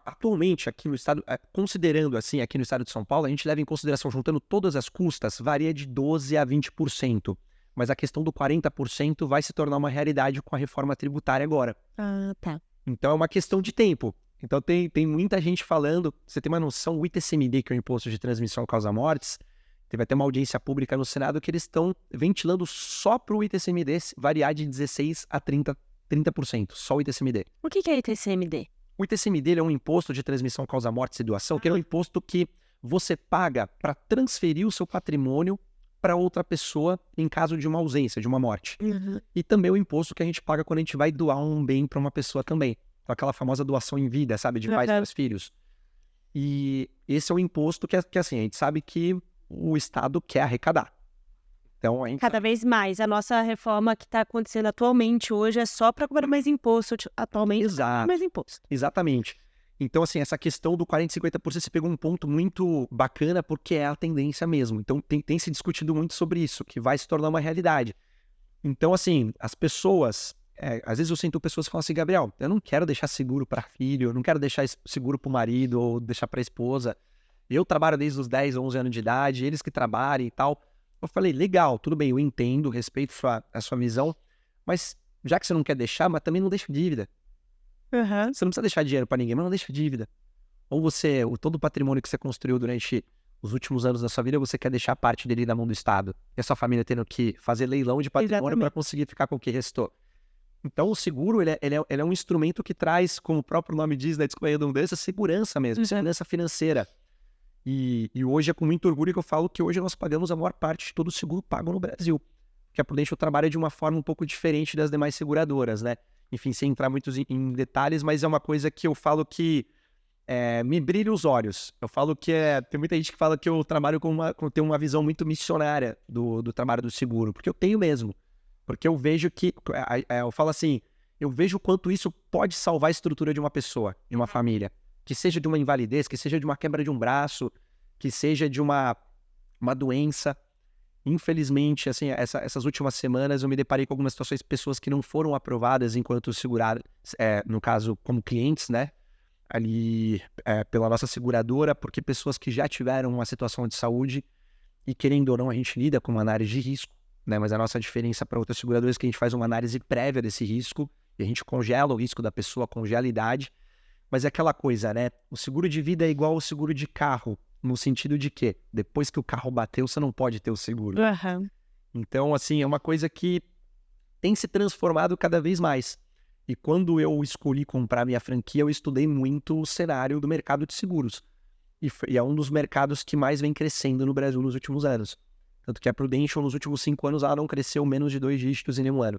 Atualmente aqui no estado, considerando assim, aqui no estado de São Paulo, a gente leva em consideração, juntando todas as custas, varia de 12% a 20%. Mas a questão do 40% vai se tornar uma realidade com a reforma tributária agora. Ah, tá. Então é uma questão de tempo. Então tem muita gente falando, você tem uma noção, o ITCMD, que é o Imposto de Transmissão Causa-Mortes, teve até uma audiência pública no Senado que eles estão ventilando só para o ITCMD variar de 16% a 30%, só o ITCMD. O que é ITCMD? O ITCMD é um imposto de transmissão causa-mortes e doação, que é um imposto que você paga para transferir o seu patrimônio para outra pessoa em caso de uma ausência, de uma morte. Uhum. E também o imposto que a gente paga quando a gente vai doar um bem para uma pessoa também. Então, aquela famosa doação em vida, sabe? De pais para os filhos. E esse é um imposto que assim, a gente sabe que o Estado quer arrecadar. Então, Cada vez mais. A nossa reforma que está acontecendo atualmente hoje é só para cobrar mais imposto. Atualmente, exato, mais imposto. Exatamente. Então, assim, essa questão do 40%, 50%, você pegou um ponto muito bacana, porque é a tendência mesmo. Então, tem se discutido muito sobre isso, que vai se tornar uma realidade. Então, assim, as pessoas... às vezes eu sinto pessoas que falam assim, Gabriel, eu não quero deixar seguro para filho, eu não quero deixar seguro para o marido ou deixar para a esposa. Eu trabalho desde os 10, 11 anos de idade, eles que trabalhem e tal. Eu falei, legal, tudo bem, eu entendo, respeito a sua visão, mas já que você não quer deixar, mas também não deixa dívida. Uhum. Você não precisa deixar dinheiro para ninguém, mas não deixa dívida. Ou todo o patrimônio que você construiu durante os últimos anos da sua vida, você quer deixar parte dele na mão do Estado. E a sua família tendo que fazer leilão de patrimônio para conseguir ficar com o que restou. Então, o seguro, ele é um instrumento que traz, como o próprio nome diz, da redundância, segurança mesmo, segurança financeira. E hoje é com muito orgulho que eu falo que hoje nós pagamos a maior parte de todo o seguro pago no Brasil. Porque a Prudential trabalha de uma forma um pouco diferente das demais seguradoras, né? Enfim, sem entrar muito em detalhes, mas é uma coisa que eu falo que me brilha os olhos. Eu falo que tem muita gente que fala que eu trabalho tenho uma visão muito missionária do trabalho do seguro, porque eu tenho mesmo. Porque eu vejo que, eu falo assim, eu vejo o quanto isso pode salvar a estrutura de uma pessoa, de uma família. Que seja de uma invalidez, que seja de uma quebra de um braço, que seja de uma doença. Infelizmente, assim, essas últimas semanas eu me deparei com algumas situações de pessoas que não foram aprovadas enquanto seguradas, no caso, como clientes, né? Ali pela nossa seguradora, porque pessoas que já tiveram uma situação de saúde e, querendo ou não, a gente lida com uma análise de risco, né? Mas a nossa diferença para outras seguradoras é que a gente faz uma análise prévia desse risco e a gente congela o risco da pessoa, congela a idade. Mas é aquela coisa, né? O seguro de vida é igual ao seguro de carro, no sentido de que depois que o carro bateu, você não pode ter o seguro. Uhum. Então, assim, é uma coisa que tem se transformado cada vez mais. E quando eu escolhi comprar minha franquia, eu estudei muito o cenário do mercado de seguros. E é um dos mercados que mais vem crescendo no Brasil nos últimos anos. Tanto que a Prudential, nos últimos 5 anos, ela não cresceu menos de 2 dígitos em nenhum ano.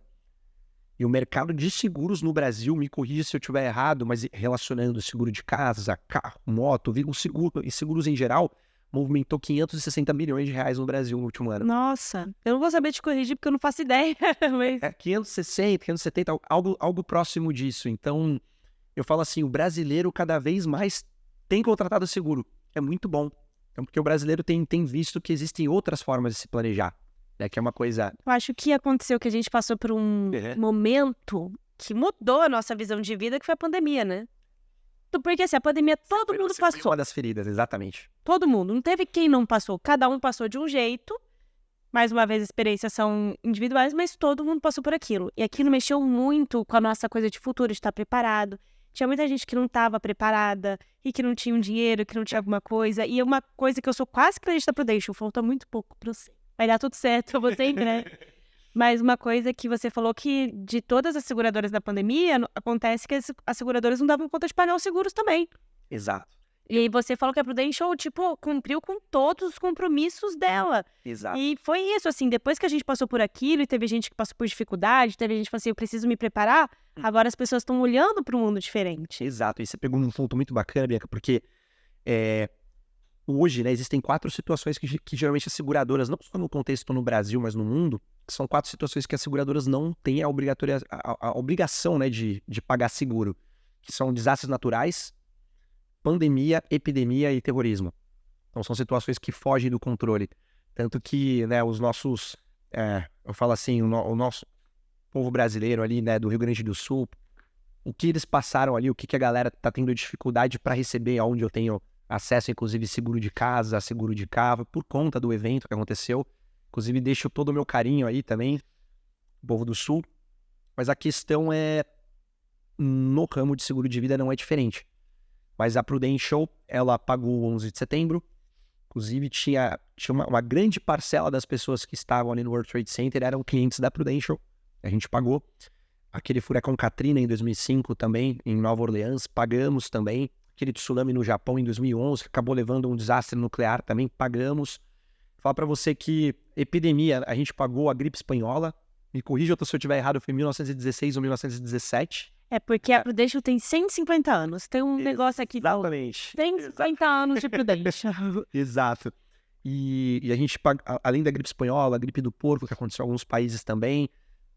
E o mercado de seguros no Brasil, me corrija se eu estiver errado, mas relacionando seguro de casa, carro, moto, seguro e seguros em geral, movimentou 560 milhões de reais no Brasil no último ano. Nossa, eu não vou saber te corrigir porque eu não faço ideia. Mas... 560, 570, algo próximo disso. Então, eu falo assim, o brasileiro cada vez mais tem contratado seguro. É muito bom. Então, porque o brasileiro tem visto que existem outras formas de se planejar. Né? Que é uma coisa... Eu acho que aconteceu que a gente passou por um momento que mudou a nossa visão de vida, que foi a pandemia, né? Porque assim, a pandemia todo mundo Foi passou. uma das feridas, exatamente. Todo mundo. Não teve quem não passou. Cada um passou de um jeito. Mais uma vez, as experiências são individuais, mas todo mundo passou por aquilo. E aquilo mexeu muito com a nossa coisa de futuro, de estar preparado. Tinha muita gente que não estava preparada e que não tinha um dinheiro, que não tinha alguma coisa. E uma coisa que eu sou quase cliente da Prudential, falta muito pouco pra você. Vai dar tudo certo, eu vou sempre, né? Mas uma coisa que você falou que de todas as seguradoras da pandemia, acontece que as seguradoras não davam conta de pagar os seguros também. Exato. E aí você falou que a Prudential, tipo, cumpriu com todos os compromissos dela. Exato. E foi isso, assim, depois que a gente passou por aquilo e teve gente que passou por dificuldade, teve gente que falou assim, eu preciso me preparar, agora as pessoas estão olhando para um mundo diferente. Exato. E você pegou um ponto muito bacana, Bianca, porque hoje, né, existem 4 situações que geralmente as seguradoras, não só no contexto no Brasil, mas no mundo, são 4 situações que as seguradoras não têm a obrigação, né, de pagar seguro, que são desastres naturais, pandemia, epidemia e terrorismo. Então são situações que fogem do controle. Tanto que, né, os nossos, eu falo assim, o nosso povo brasileiro ali, né, do Rio Grande do Sul, o que eles passaram ali, o que a galera tá tendo dificuldade para receber, onde eu tenho acesso, inclusive, seguro de casa, seguro de carro, por conta do evento que aconteceu. Inclusive, deixo todo o meu carinho aí também, povo do Sul. Mas a questão no ramo de seguro de vida não é diferente. Mas a Prudential, ela pagou 11 de setembro. Inclusive, tinha uma grande parcela das pessoas que estavam ali no World Trade Center eram clientes da Prudential. A gente pagou. Aquele furacão Katrina em 2005 também, em Nova Orleans, pagamos também. Aquele tsunami no Japão em 2011, que acabou levando um desastre nuclear, também pagamos. Falar para você que epidemia, a gente pagou a gripe espanhola. Me corrija se eu estiver errado, foi em 1916 ou 1917. É porque a Prudential tem 150 anos. Tem um negócio aqui. Exatamente. 150 anos de Prudential. Exato. E a gente paga, além da gripe espanhola, a gripe do porco, que aconteceu em alguns países também,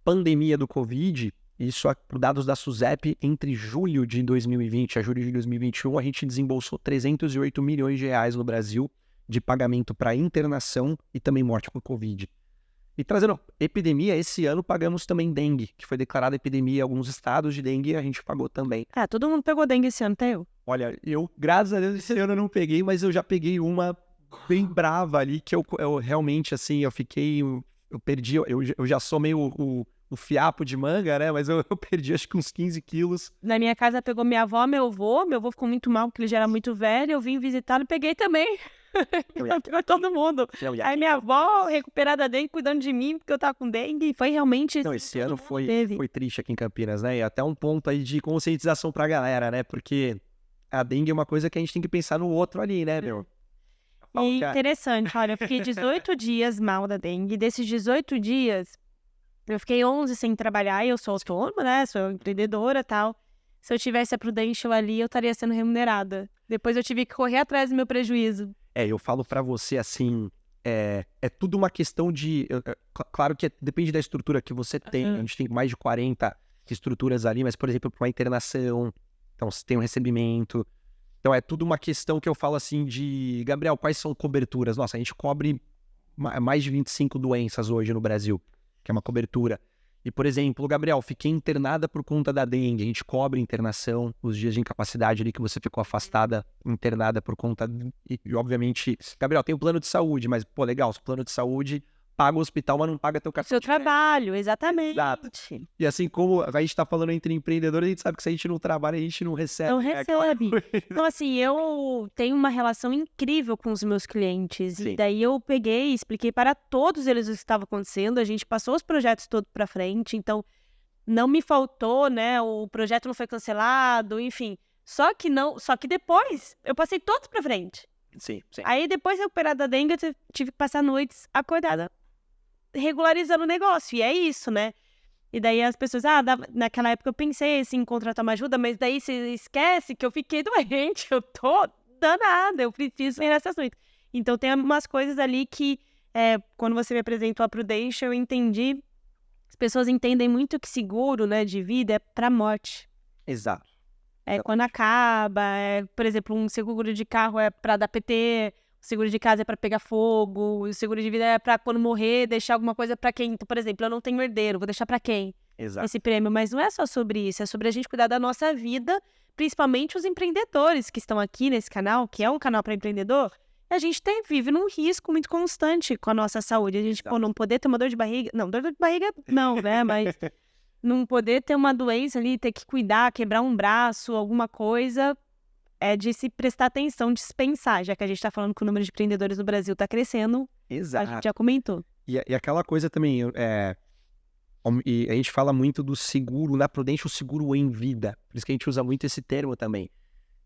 pandemia do Covid, isso por dados da SUSEP, entre julho de 2020 a julho de 2021, a gente desembolsou 308 milhões de reais no Brasil de pagamento para internação e também morte com Covid. E trazendo epidemia, esse ano pagamos também dengue, que foi declarada epidemia em alguns estados de dengue, a gente pagou também. Todo mundo pegou dengue esse ano, até eu. Olha, eu, graças a Deus, esse ano eu não peguei, mas eu já peguei uma bem brava ali, que eu realmente, assim, eu fiquei, eu perdi, eu já sou meio o fiapo de manga, né, mas eu perdi acho que uns 15 quilos. Na minha casa pegou minha avó, meu avô ficou muito mal, porque ele já era muito velho, eu vim visitá-lo e peguei também. Pegou todo mundo. Aí minha avó, recuperada dengue, cuidando de mim, porque eu tava com dengue, foi realmente... Não, esse ano foi triste aqui em Campinas, né, e até um ponto aí de conscientização pra galera, né, porque a dengue é uma coisa que a gente tem que pensar no outro ali, né, meu? E interessante, olha, eu fiquei 18 dias mal da dengue, desses 18 dias, eu fiquei 11 sem trabalhar, e eu sou autônoma, né, sou empreendedora e tal. Se eu tivesse a Prudential ali, eu estaria sendo remunerada. Depois eu tive que correr atrás do meu prejuízo. Eu falo pra você assim, é tudo uma questão de... Claro que depende da estrutura que você tem. A gente tem mais de 40 estruturas ali, mas, por exemplo, para uma internação, então você tem um recebimento. Então é tudo uma questão que eu falo assim de... Gabriel, quais são coberturas? Nossa, a gente cobre mais de 25 doenças hoje no Brasil, que é uma cobertura. E, por exemplo, Gabriel, fiquei internada por conta da dengue. A gente cobre internação, os dias de incapacidade ali que você ficou afastada, internada por conta... E obviamente, Gabriel, tem o plano de saúde, mas, pô, legal, o plano de saúde paga o hospital, mas não paga teu cartão. Seu trabalho, exatamente. Exato. E assim como a gente tá falando entre empreendedores, a gente sabe que se a gente não trabalha, a gente não recebe. Não recebe. Então, assim, eu tenho uma relação incrível com os meus clientes. Sim. E daí eu peguei e expliquei para todos eles o que estava acontecendo. A gente passou os projetos todos para frente. Então, não me faltou, né? O projeto não foi cancelado, enfim. Só que depois, eu passei todos para frente. Sim. Aí, depois de recuperada da dengue, eu tive que passar noites acordada, regularizando o negócio. E é isso, né? E daí as pessoas, naquela época eu pensei assim, em contratar uma ajuda, mas daí você esquece que eu fiquei doente, eu tô danada, eu preciso ir nessas noites. Então tem umas coisas ali que, quando você me apresentou a Prudential, eu entendi, as pessoas entendem muito que seguro, né, de vida é pra morte. Exato. quando acaba, por exemplo, um seguro de carro é para dar PT, o seguro de casa é para pegar fogo, o seguro de vida é para quando morrer, deixar alguma coisa para quem. Então, por exemplo, eu não tenho herdeiro, vou deixar para quem Exato. esse prêmio? Mas não é só sobre isso, é sobre a gente cuidar da nossa vida, principalmente os empreendedores que estão aqui nesse canal, que é um canal para empreendedor. A gente vive num risco muito constante com a nossa saúde. A gente não poder ter uma dor de barriga. Não, dor de barriga não, né? Mas não poder ter uma doença ali, ter que cuidar, quebrar um braço, alguma coisa, é de se prestar atenção, de se pensar, já que a gente está falando que o número de empreendedores no Brasil está crescendo. Exato. A gente já comentou. E aquela coisa também, e a gente fala muito do seguro, na Prudential, o seguro em vida. Por isso que a gente usa muito esse termo também.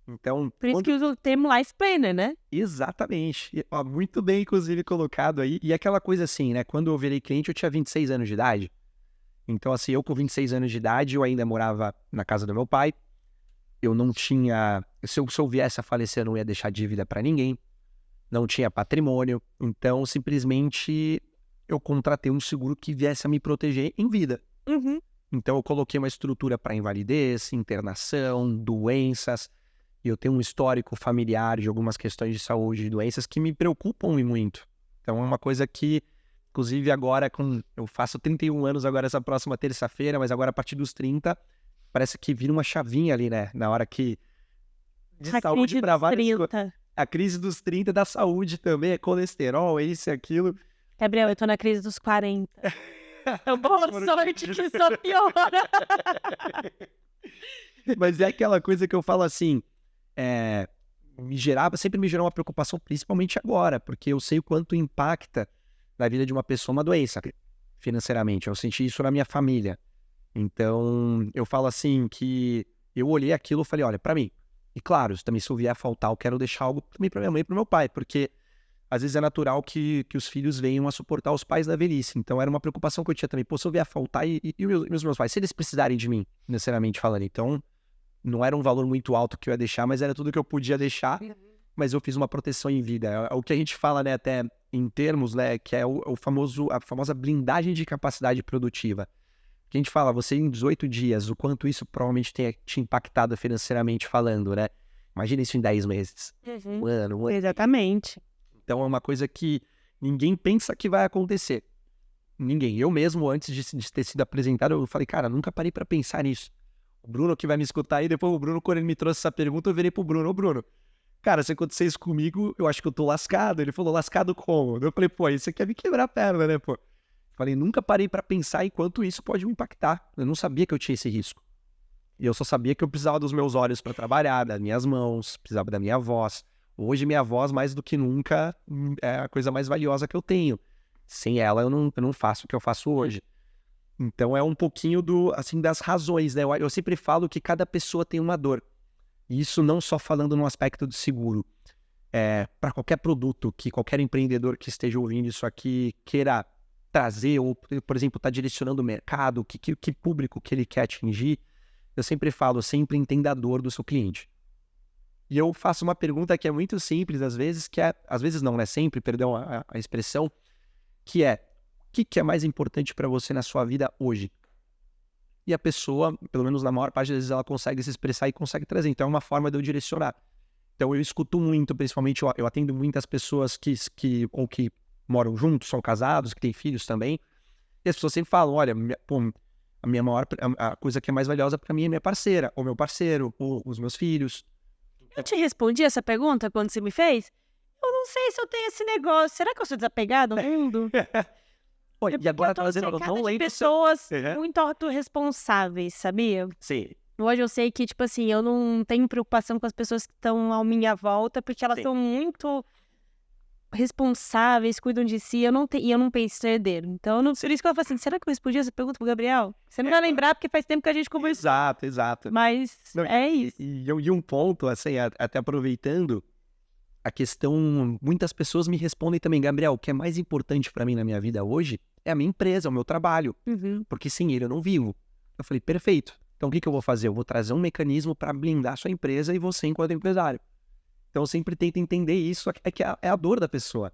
Então, por isso que usa o termo Life Planner, né? Exatamente. Muito bem, inclusive, colocado aí. E aquela coisa assim, né? Quando eu virei cliente, eu tinha 26 anos de idade. Então, assim, eu com 26 anos de idade, eu ainda morava na casa do meu pai. Eu não tinha... Se eu viesse a falecer, eu não ia deixar dívida para ninguém. Não tinha patrimônio. Então, simplesmente, eu contratei um seguro que viesse a me proteger em vida. Uhum. Então, eu coloquei uma estrutura para invalidez, internação, doenças... E eu tenho um histórico familiar de algumas questões de saúde e doenças que me preocupam muito. Então é uma coisa que, inclusive agora, eu faço 31 anos agora essa próxima terça-feira, mas agora a partir dos 30, parece que vira uma chavinha ali, né? Na hora que... De a saúde para várias coisas. A crise dos 30 da saúde também, é colesterol, é isso e aquilo. Gabriel, eu tô na crise dos 40. Então, boa sorte que só piora. Mas é aquela coisa que eu falo assim... sempre me gerou uma preocupação, principalmente agora, porque eu sei o quanto impacta na vida de uma pessoa uma doença, financeiramente. Eu senti isso na minha família. Então, eu falo assim, que eu olhei aquilo e falei, olha, pra mim, e claro, também se eu vier a faltar, eu quero deixar algo também pra minha mãe e pro meu pai, porque às vezes é natural que os filhos venham a suportar os pais da velhice. Então, era uma preocupação que eu tinha também. Pô, se eu vier a faltar, e os meus pais, se eles precisarem de mim, financeiramente falando, então... Não era um valor muito alto que eu ia deixar, mas era tudo que eu podia deixar. Mas eu fiz uma proteção em vida. É o que a gente fala, né, até em termos, né, que é a famosa blindagem de capacidade produtiva. Que a gente fala, você em 18 dias, o quanto isso provavelmente tenha te impactado financeiramente falando, né? Imagina isso em 10 meses. Um ano. Exatamente. Então é uma coisa que ninguém pensa que vai acontecer. Ninguém. Eu mesmo, antes de ter sido apresentado, eu falei, cara, nunca parei para pensar nisso. O Bruno que vai me escutar aí, depois o Bruno, quando ele me trouxe essa pergunta, eu virei pro Bruno, ô Bruno, cara, se acontecer isso comigo, eu acho que eu tô lascado. Ele falou, lascado como? Eu falei, pô, isso quer me quebrar a perna, né, pô? Falei, nunca parei pra pensar em quanto isso pode me impactar. Eu não sabia que eu tinha esse risco. E eu só sabia que eu precisava dos meus olhos pra trabalhar, das minhas mãos, precisava da minha voz. Hoje minha voz, mais do que nunca, é a coisa mais valiosa que eu tenho. Sem ela, eu não faço o que eu faço hoje. Então é um pouquinho das razões, né? Eu sempre falo que cada pessoa tem uma dor. E isso não só falando no aspecto do seguro. Para qualquer produto que qualquer empreendedor que esteja ouvindo isso aqui queira trazer, ou, por exemplo, está direcionando o mercado, que público que ele quer atingir, eu sempre falo, sempre entenda a dor do seu cliente. E eu faço uma pergunta que é muito simples, às vezes, às vezes não, né? Sempre, perdão a expressão, que é, o que é mais importante para você na sua vida hoje? E a pessoa, pelo menos na maior parte das vezes, ela consegue se expressar e consegue trazer. Então é uma forma de eu direcionar. Então eu escuto muito, principalmente eu atendo muitas pessoas que moram juntos, são casados, que têm filhos também. E as pessoas sempre falam, olha, a coisa que é mais valiosa para mim é minha parceira, ou meu parceiro, ou os meus filhos. Eu te respondi essa pergunta quando você me fez? Eu não sei se eu tenho esse negócio. Será que eu sou desapegado no mundo? E agora tá fazendo tão lento. Pessoas muito autorresponsáveis, sabia? Sim. Hoje eu sei que, tipo assim, eu não tenho preocupação com as pessoas que estão à minha volta, porque elas são muito responsáveis, cuidam de si, e eu não penso em herdeiro. Então, por isso que eu falo assim, será que eu respondi essa pergunta pro Gabriel? Você não vai lembrar, porque faz tempo que a gente conversou. Exato. Mas é isso. E um ponto, assim, até aproveitando, a questão, muitas pessoas me respondem também, Gabriel, o que é mais importante para mim na minha vida hoje é a minha empresa, o meu trabalho, porque sem ele eu não vivo. Eu falei, perfeito. Então o que eu vou fazer? Eu vou trazer um mecanismo para blindar a sua empresa e você enquanto empresário. Então eu sempre tento entender isso, que é a dor da pessoa.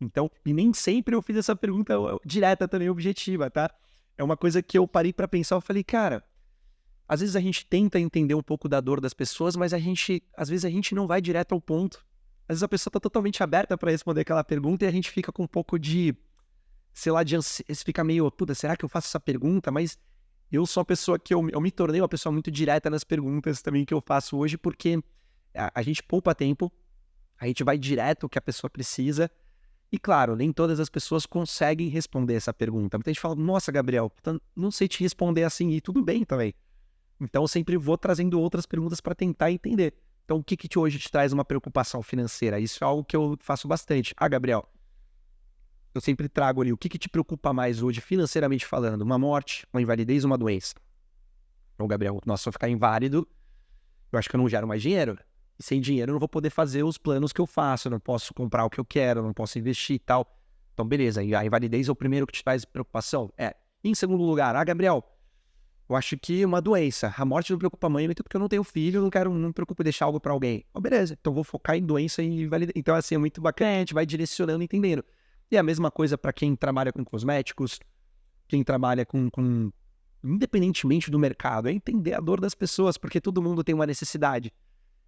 Então, e nem sempre eu fiz essa pergunta direta também, objetiva, tá? É uma coisa que eu parei para pensar, eu falei, cara, às vezes a gente tenta entender um pouco da dor das pessoas, mas às vezes a gente não vai direto ao ponto. Às vezes a pessoa está totalmente aberta para responder aquela pergunta e a gente fica com um pouco de, sei lá, fica meio, puta, será que eu faço essa pergunta? Mas eu sou uma pessoa que eu me tornei uma pessoa muito direta nas perguntas também que eu faço hoje, porque a gente poupa tempo, a gente vai direto ao que a pessoa precisa. E claro, nem todas as pessoas conseguem responder essa pergunta. Muita gente fala, nossa, Gabriel, não sei te responder assim, e tudo bem também. Então eu sempre vou trazendo outras perguntas para tentar entender. Então o que hoje te traz uma preocupação financeira? Isso é algo que eu faço bastante. Ah, Gabriel, eu sempre trago ali, o que te preocupa mais hoje, financeiramente falando? Uma morte, uma invalidez ou uma doença? Então, Gabriel, nossa, se eu ficar inválido, eu acho que eu não gero mais dinheiro. E sem dinheiro eu não vou poder fazer os planos que eu faço, eu não posso comprar o que eu quero, eu não posso investir e tal. Então, beleza, a invalidez é o primeiro que te traz preocupação? Em segundo lugar, Gabriel, eu acho que uma doença. A morte não preocupa muito porque eu não tenho filho, não me preocupo em deixar algo para alguém. Beleza, então vou focar em doença e invalidez. Então, assim, é muito bacana, a gente vai direcionando e entendendo. E a mesma coisa para quem trabalha com cosméticos, quem trabalha com independentemente do mercado, é entender a dor das pessoas, porque todo mundo tem uma necessidade.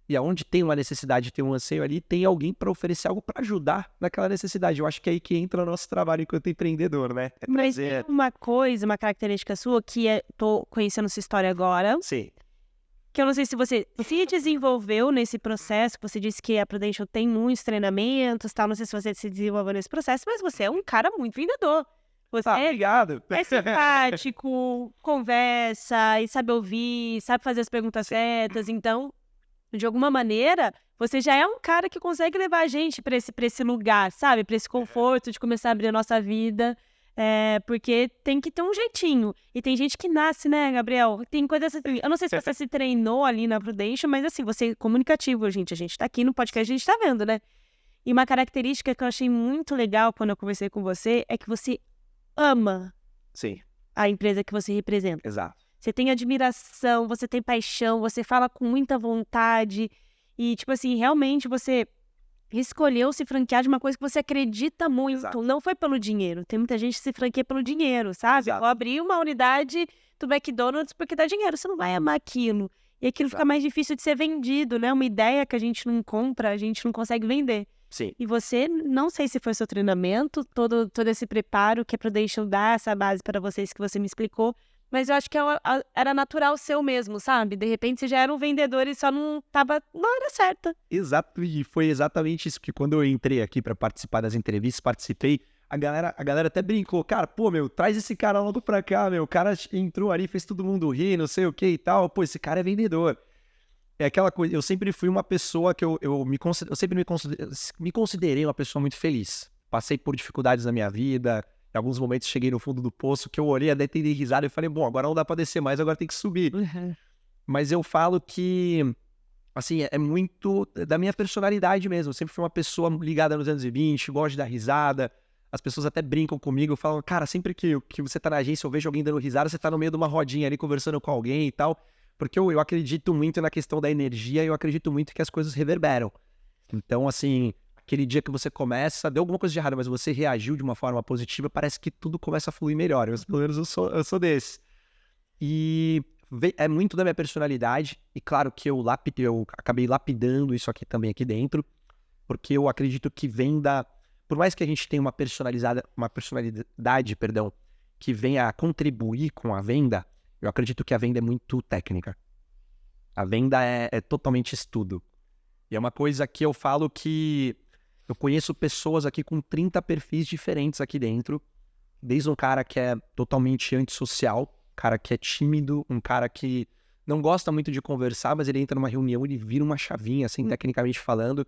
E aonde tem uma necessidade, tem um anseio ali, tem alguém para oferecer algo para ajudar naquela necessidade. Eu acho que é aí que entra o nosso trabalho enquanto empreendedor, né? Mas tem uma coisa, uma característica sua, que tô conhecendo sua história agora. Sim. Que eu não sei se você se desenvolveu nesse processo, você disse que a Prudential tem muitos treinamentos, tal, não sei se você se desenvolveu nesse processo, mas você é um cara muito vendedor. Você obrigado. É simpático, conversa e sabe ouvir, sabe fazer as perguntas certas, então, de alguma maneira, você já é um cara que consegue levar a gente para esse lugar, sabe? Para esse conforto de começar a abrir a nossa vida. Porque tem que ter um jeitinho. E tem gente que nasce, né, Gabriel? Tem coisas assim. Eu não sei se você se treinou ali na Prudential, mas assim, você é comunicativo, gente. A gente tá aqui no podcast, a gente tá vendo, né? E uma característica que eu achei muito legal quando eu conversei com você é que você ama Sim. a empresa que você representa. Exato. Você tem admiração, você tem paixão, você fala com muita vontade. E, tipo assim, realmente você escolheu se franquear de uma coisa que você acredita muito. Exato. Não foi pelo dinheiro. Tem muita gente que se franqueia pelo dinheiro, sabe? Exato. Vou abrir uma unidade do McDonald's porque dá dinheiro. Você não vai amar aquilo. E aquilo fica mais difícil de ser vendido, né? Uma ideia que a gente não compra, a gente não consegue vender. Sim. E você, não sei se foi seu treinamento, todo esse preparo que a Prudential dá essa base para vocês que você me explicou, mas eu acho que era natural seu mesmo, sabe? De repente você já era um vendedor e só não tava na hora certa. Exato, e foi exatamente isso, que quando eu entrei aqui para participar das entrevistas, participei, a galera até brincou, cara, pô, meu, traz esse cara logo pra cá, meu, o cara entrou ali, fez todo mundo rir, não sei o que e tal, pô, esse cara é vendedor. É aquela coisa, eu sempre fui uma pessoa que eu sempre me considerei uma pessoa muito feliz. Passei por dificuldades na minha vida, em alguns momentos cheguei no fundo do poço, que eu olhei, até dei risada e falei, bom, agora não dá pra descer mais, agora tem que subir. Uhum. Mas eu falo que, assim, é muito da minha personalidade mesmo. Eu sempre fui uma pessoa ligada nos anos 20, gosto de dar risada. As pessoas até brincam comigo, falam, cara, sempre que você tá na agência, eu vejo alguém dando risada, você tá no meio de uma rodinha ali conversando com alguém e tal. Porque eu acredito muito na questão da energia e eu acredito muito que as coisas reverberam. Então, assim, aquele dia que você começa, deu alguma coisa de errado, mas você reagiu de uma forma positiva, parece que tudo começa a fluir melhor. Pelo menos eu sou desse. E é muito da minha personalidade. E claro que eu acabei lapidando isso aqui também aqui dentro. Porque eu acredito que venda... Por mais que a gente tenha uma personalidade, que venha a contribuir com a venda, eu acredito que a venda é muito técnica. A venda é totalmente estudo. E é uma coisa que eu falo que eu conheço pessoas aqui com 30 perfis diferentes aqui dentro. Desde um cara que é totalmente antissocial, um cara que é tímido, um cara que não gosta muito de conversar, mas ele entra numa reunião e ele vira uma chavinha, assim, tecnicamente falando.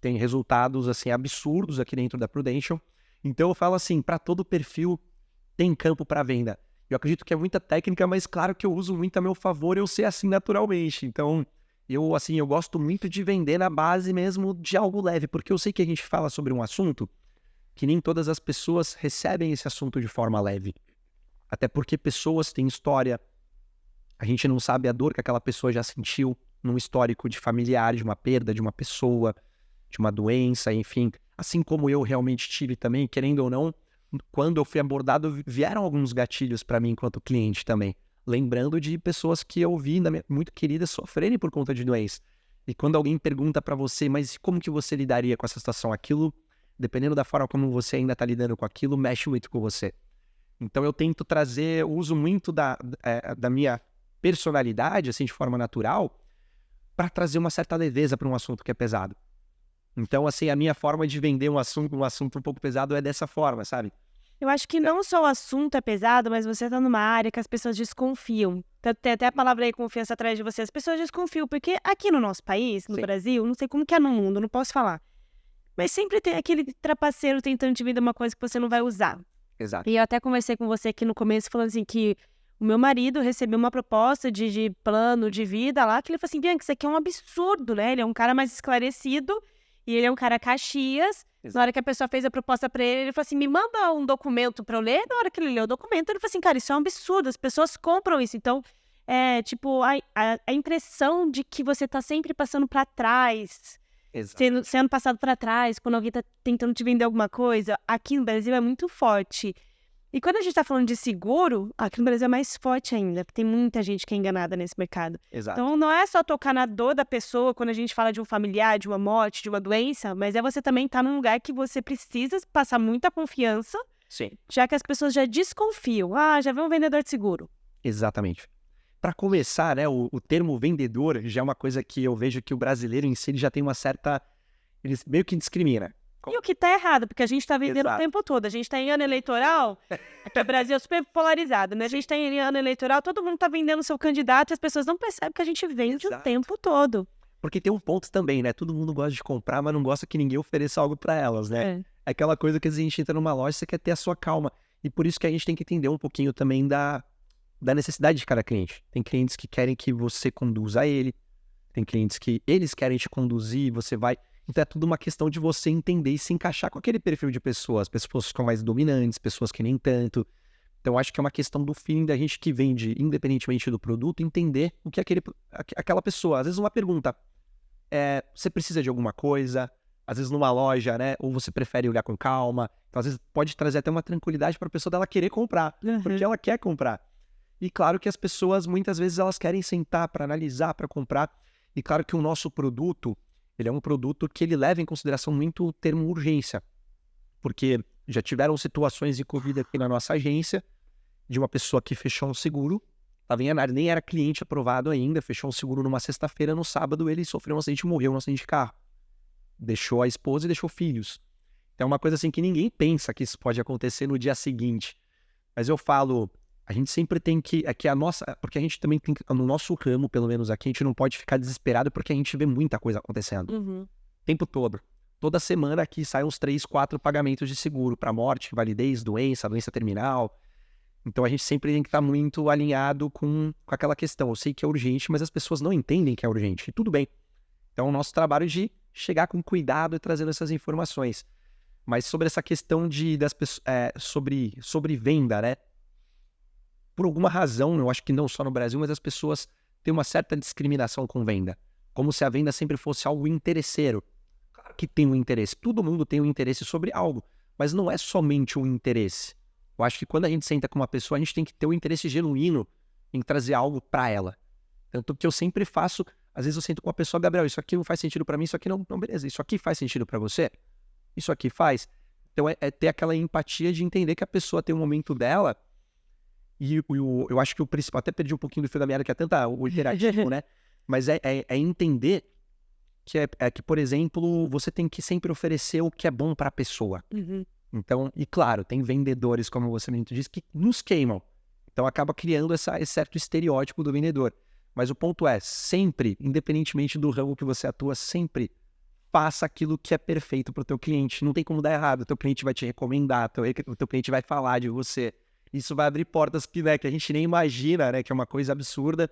Tem resultados, assim, absurdos aqui dentro da Prudential. Então eu falo assim, para todo perfil tem campo para venda. Eu acredito que é muita técnica, mas claro que eu uso muito a meu favor, eu sei assim naturalmente. Então, eu gosto muito de vender na base mesmo de algo leve, porque eu sei que a gente fala sobre um assunto que nem todas as pessoas recebem esse assunto de forma leve. Até porque pessoas têm história, a gente não sabe a dor que aquela pessoa já sentiu num histórico de familiar, de uma perda de uma pessoa, de uma doença, enfim. Assim como eu realmente tive também, querendo ou não, quando eu fui abordado, vieram alguns gatilhos para mim enquanto cliente também. lembrando de pessoas que eu vi, muito queridas, sofrerem por conta de doença. E quando alguém pergunta pra você, mas como que você lidaria com essa situação? Aquilo, dependendo da forma como você ainda tá lidando com aquilo, mexe muito com você. Então eu tento trazer, eu uso muito da minha personalidade, assim, de forma natural, para trazer uma certa leveza para um assunto que é pesado. Então, assim, a minha forma de vender um assunto um pouco pesado é dessa forma, sabe? Eu acho que não só o assunto é pesado, mas você tá numa área que as pessoas desconfiam. Tem até a palavra aí, confiança atrás de você. As pessoas desconfiam, porque aqui no nosso país, no Sim. Brasil, não sei como que é no mundo, não posso falar. Mas sempre tem aquele trapaceiro tentando te vender uma coisa que você não vai usar. Exato. E eu até conversei com você aqui no começo, falando assim que o meu marido recebeu uma proposta de plano de vida lá, que ele falou assim, Bianca, isso aqui é um absurdo, né? Ele é um cara mais esclarecido e ele é um cara Caxias. Exato. Na hora que a pessoa fez a proposta pra ele, ele falou assim, me manda um documento pra eu ler. Na hora que ele leu o documento, ele falou assim, cara, isso é um absurdo, as pessoas compram isso. Então, tipo, a impressão de que você tá sempre passando pra trás, Exato. sendo passado pra trás, quando alguém tá tentando te vender alguma coisa, aqui no Brasil é muito forte. E quando a gente tá falando de seguro, aqui no Brasil é mais forte ainda, porque tem muita gente que é enganada nesse mercado. Exato. Então, não é só tocar na dor da pessoa quando a gente fala de um familiar, de uma morte, de uma doença, mas é você também estar num lugar que você precisa passar muita confiança, Sim. já que as pessoas já desconfiam. Ah, já veio um vendedor de seguro. Exatamente. Para começar, né, o termo vendedor já é uma coisa que eu vejo que o brasileiro em si ele já tem uma certa... Ele meio que discrimina. E o que tá errado, porque a gente tá vendendo Exato. o tempo todo. A gente tá em ano eleitoral, aqui o Brasil é super polarizado, né? A gente tá em ano eleitoral, todo mundo tá vendendo o seu candidato e as pessoas não percebem que a gente vende Exato. o tempo todo. Porque tem um ponto também, né? Todo mundo gosta de comprar, mas não gosta que ninguém ofereça algo para elas, né? É aquela coisa que a gente entra numa loja, você quer ter a sua calma. E por isso que a gente tem que entender um pouquinho também da necessidade de cada cliente. Tem clientes que querem que você conduza ele, tem clientes que eles querem te conduzir, você vai... Então é tudo uma questão de você entender e se encaixar com aquele perfil de pessoas. Pessoas que ficam mais dominantes, pessoas que nem tanto. Então acho que é uma questão do feeling da gente que vende, independentemente do produto, entender o que aquela pessoa... Às vezes uma pergunta, você precisa de alguma coisa? Às vezes numa loja, né? Ou você prefere olhar com calma. Então às vezes pode trazer até uma tranquilidade para a pessoa dela querer comprar, porque ela quer comprar. E claro que as pessoas, muitas vezes, elas querem sentar para analisar, para comprar. E claro que o nosso produto, ele é um produto que ele leva em consideração muito o termo urgência. Porque já tiveram situações de Covid aqui na nossa agência, de uma pessoa que fechou um seguro, nem era cliente aprovado ainda, fechou um seguro numa sexta-feira, no sábado ele sofreu um acidente e morreu num acidente de carro. Deixou a esposa e deixou filhos. Então é uma coisa assim que ninguém pensa que isso pode acontecer no dia seguinte. Mas eu falo... A gente sempre tem que porque a gente também tem que, no nosso ramo, pelo menos aqui, a gente não pode ficar desesperado porque a gente vê muita coisa acontecendo. O tempo todo. Toda semana aqui saem uns 3, 4 pagamentos de seguro para morte, validez, doença terminal. Então a gente sempre tem que estar muito alinhado com aquela questão. Eu sei que é urgente, mas as pessoas não entendem que é urgente. E tudo bem. Então o nosso trabalho é de chegar com cuidado e trazendo essas informações. Mas sobre essa questão das pessoas, sobre venda, né? Por alguma razão, eu acho que não só no Brasil, mas as pessoas têm uma certa discriminação com venda. Como se a venda sempre fosse algo interesseiro. Claro que tem um interesse. Todo mundo tem um interesse sobre algo. Mas não é somente um interesse. Eu acho que quando a gente senta com uma pessoa, a gente tem que ter um interesse genuíno em trazer algo para ela. Tanto que eu sempre faço... Às vezes eu sento com uma pessoa, Gabriel, isso aqui não faz sentido para mim, isso aqui não... Não, beleza, isso aqui faz sentido para você? Isso aqui faz? Então é ter aquela empatia de entender que a pessoa tem um momento dela... E eu acho que o principal, até perdi um pouquinho do fio da meada, que é tanto o interativo, né? Mas é entender que, por exemplo, você tem que sempre oferecer o que é bom para a pessoa. Então, e claro, tem vendedores, como você mesmo disse, que nos queimam. Então acaba criando esse certo estereótipo do vendedor. Mas o ponto é, sempre, independentemente do ramo que você atua, sempre faça aquilo que é perfeito para o teu cliente. Não tem como dar errado. O teu cliente vai te recomendar, o teu cliente vai falar de você. Isso vai abrir portas que a gente nem imagina, né? Que é uma coisa absurda.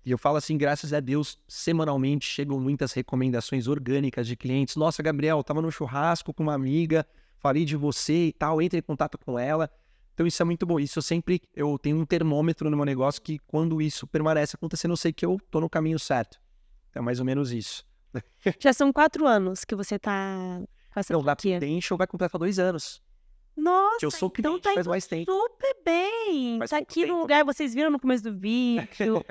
E eu falo assim, graças a Deus, semanalmente chegam muitas recomendações orgânicas de clientes. Nossa, Gabriel, tava no churrasco com uma amiga, falei de você e tal, entre em contato com ela. Então isso é muito bom. Isso eu tenho um termômetro no meu negócio que quando isso permanece acontecendo, eu sei que eu tô no caminho certo. É mais ou menos isso. Já são 4 anos que você tá com essa Não, da franquia. Potential vai completar 2 anos. Nossa, Que eu sou então cliente tá faz indo mais tempo. super bem. Faz Tá pouco aqui no tempo. lugar, vocês viram no começo do vídeo.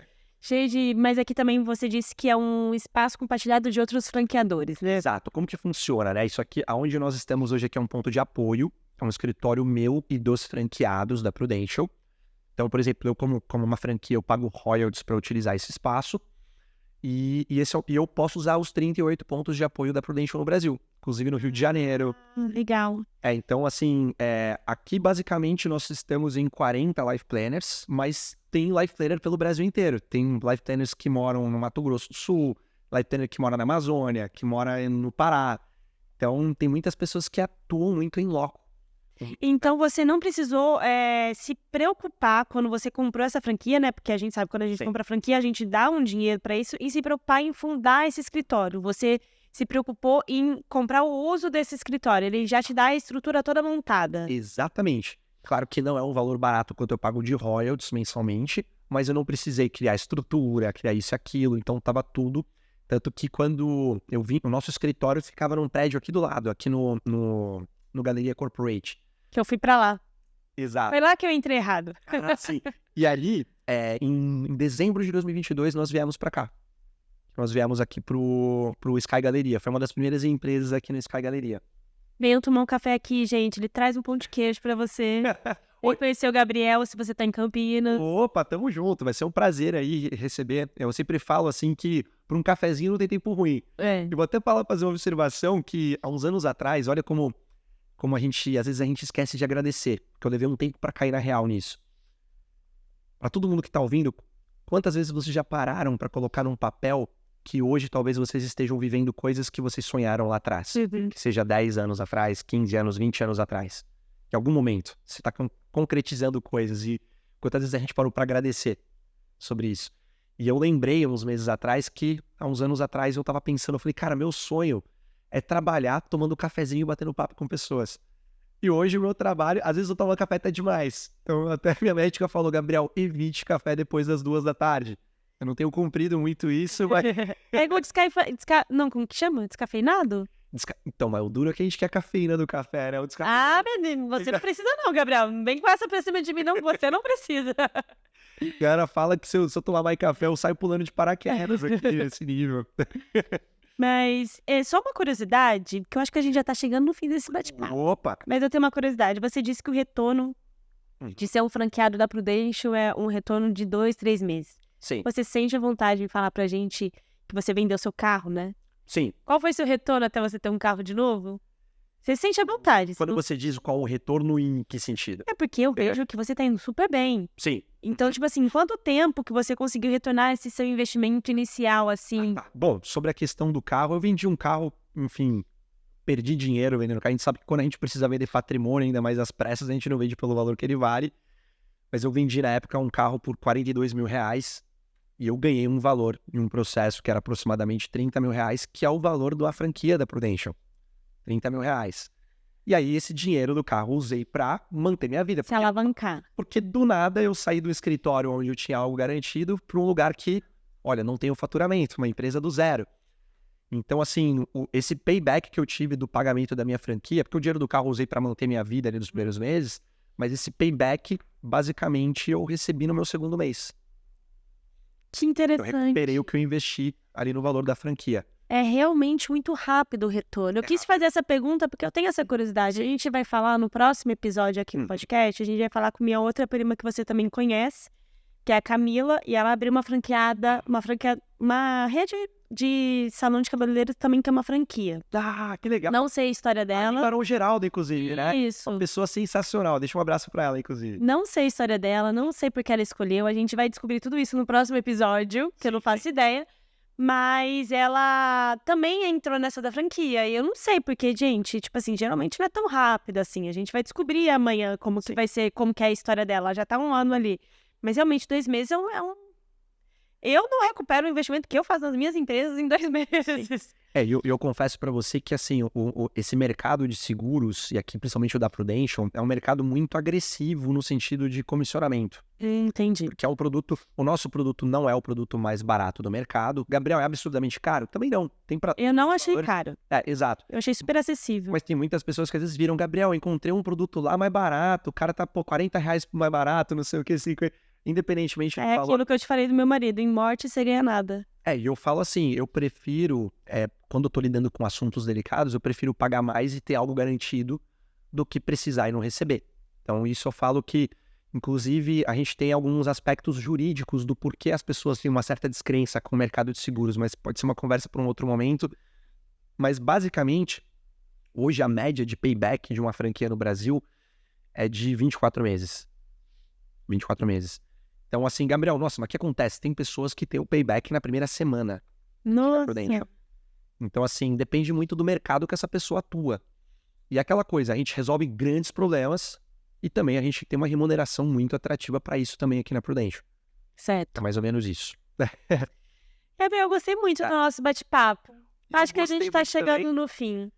Cheio de... Mas aqui também você disse que é um espaço compartilhado de outros franqueadores, né? Exato. Como que funciona, né? Isso aqui, aonde nós estamos hoje aqui é um ponto de apoio. É um escritório meu e dos franqueados da Prudential. Então, por exemplo, eu como uma franquia, eu pago royalties para utilizar esse espaço. E eu posso usar os 38 pontos de apoio da Prudential no Brasil. Inclusive no Rio de Janeiro. Legal. Então, assim, aqui basicamente nós estamos em 40 Life Planners, mas tem Life Planner pelo Brasil inteiro. Tem Life Planners que moram no Mato Grosso do Sul, Life Planner que mora na Amazônia, que mora no Pará. Então, tem muitas pessoas que atuam muito em loco. Então você não precisou se preocupar quando você comprou essa franquia, né? Porque a gente sabe que quando a gente Sim. compra a franquia, a gente dá um dinheiro para isso e se preocupar em fundar esse escritório. Você se preocupou em comprar o uso desse escritório. Ele já te dá a estrutura toda montada. Exatamente. Claro que não é um valor barato quanto eu pago de royalties mensalmente, mas eu não precisei criar estrutura, criar isso e aquilo, então tava tudo. Tanto que quando eu vim, o nosso escritório ficava num prédio aqui do lado, aqui no Galeria Corporate. Que eu fui para lá. Exato. Foi lá que eu entrei errado. Sim. E ali, em dezembro de 2022, nós viemos para cá. Nós viemos aqui pro Sky Galeria. Foi uma das primeiras empresas aqui no Sky Galeria. Venham tomar um café aqui, gente. Ele traz um pão de queijo para você. Vem conhecer o Gabriel se você tá em Campinas. Opa, tamo junto. Vai ser um prazer aí receber. Eu sempre falo assim que para um cafezinho não tem tempo ruim. Eu vou até fazer uma observação que há uns anos atrás, olha como às vezes a gente esquece de agradecer, porque eu levei um tempo para cair na real nisso. Para todo mundo que tá ouvindo, quantas vezes vocês já pararam para colocar num papel que hoje talvez vocês estejam vivendo coisas que vocês sonharam lá atrás? Que seja 10 anos atrás, 15 anos, 20 anos atrás. Em algum momento, você tá concretizando coisas e quantas vezes a gente parou para agradecer sobre isso. E eu lembrei uns meses atrás que, há uns anos atrás, eu tava pensando, eu falei, cara, meu sonho é trabalhar tomando cafezinho e batendo papo com pessoas. E hoje o meu trabalho, às vezes eu tomo café até demais. Então até minha médica falou, Gabriel, evite café depois das 2 da tarde. Eu não tenho cumprido muito isso, mas... É igual não, como que chama? Descafeinado? Então, mas o duro é que a gente quer a cafeína do café, né? O Ah, menino, você não precisa não, Gabriel. Não vem com essa pra cima de mim, não. Você não precisa. O cara fala que se eu tomar mais café, eu saio pulando de paraquedas aqui nesse nível. Mas é só uma curiosidade, que eu acho que a gente já tá chegando no fim desse bate-papo. Opa! Mas eu tenho uma curiosidade. Você disse que o retorno de ser um franqueado da Prudential é um retorno de 2, 3 meses. Sim. Você sente a vontade de falar pra gente que você vendeu seu carro, né? Sim. Qual foi seu retorno até você ter um carro de novo? Você sente a vontade. Quando você diz qual o retorno, em que sentido? É porque eu vejo que você tá indo super bem. Sim. Então, tipo assim, quanto tempo que você conseguiu retornar esse seu investimento inicial, assim? Bom, sobre a questão do carro, eu vendi um carro, enfim, perdi dinheiro vendendo carro. A gente sabe que quando a gente precisa vender patrimônio, ainda mais às pressas, a gente não vende pelo valor que ele vale. Mas eu vendi na época um carro por R$42 mil e eu ganhei um valor em um processo que era aproximadamente R$30 mil, que é o valor da franquia da Prudential. R$30 mil. E aí esse dinheiro do carro eu usei pra manter minha vida. Se alavancar. Porque do nada eu saí do escritório onde eu tinha algo garantido para um lugar que, olha, não tem o faturamento, uma empresa do zero. Então, assim, esse payback que eu tive do pagamento da minha franquia, porque o dinheiro do carro eu usei para manter minha vida ali nos primeiros meses, mas esse payback, basicamente, eu recebi no meu segundo mês. Que Eu interessante. recuperei o que eu investi ali no valor da franquia. É realmente muito rápido o retorno. Eu quis fazer essa pergunta porque eu tenho essa curiosidade. A gente vai falar no próximo episódio aqui no podcast, a gente vai falar com minha outra prima que você também conhece, que é a Camila, e ela abriu uma rede de salão de cabeleireiro também que é uma franquia. Ah, que legal. Não sei a história dela. Barão Geraldo, inclusive, né? Isso. Uma pessoa sensacional. Deixa um abraço pra ela, inclusive. Não sei a história dela, não sei por que ela escolheu. A gente vai descobrir tudo isso no próximo episódio, que eu não faço ideia. Mas ela também entrou nessa da franquia. E eu não sei porque, gente, tipo assim, geralmente não é tão rápido assim. A gente vai descobrir amanhã como que vai ser, como que é a história dela. Ela já tá 1 ano ali. Mas realmente 2 meses Eu não recupero o investimento que eu faço nas minhas empresas em 2 meses. Eu confesso para você que, assim, esse mercado de seguros, e aqui principalmente o da Prudential, é um mercado muito agressivo no sentido de comissionamento. Entendi. Porque o nosso produto não é o produto mais barato do mercado. Gabriel, é absurdamente caro? Também não. Eu não achei caro. Exato. Eu achei super acessível. Mas tem muitas pessoas que às vezes viram, Gabriel, encontrei um produto lá mais barato, o cara tá, R$40 mais barato, não sei o que, assim, independentemente do valor. Aquilo que eu te falei do meu marido, em morte você ganha nada. E eu falo assim, eu prefiro, quando eu tô lidando com assuntos delicados, eu prefiro pagar mais e ter algo garantido do que precisar e não receber. Então, isso eu falo que, inclusive, a gente tem alguns aspectos jurídicos do porquê as pessoas têm uma certa descrença com o mercado de seguros, mas pode ser uma conversa para um outro momento. Mas, basicamente, hoje a média de payback de uma franquia no Brasil é de 24 meses. 24 meses. Então, assim, Gabriel, nossa, mas o que acontece? Tem pessoas que têm o payback na primeira semana. Nossa. Então, assim, depende muito do mercado que essa pessoa atua. E aquela coisa, a gente resolve grandes problemas e também a gente tem uma remuneração muito atrativa para isso também aqui na Prudential. Certo. É mais ou menos isso. Gabriel, eu gostei muito do nosso bate-papo. Acho que a gente está chegando no fim.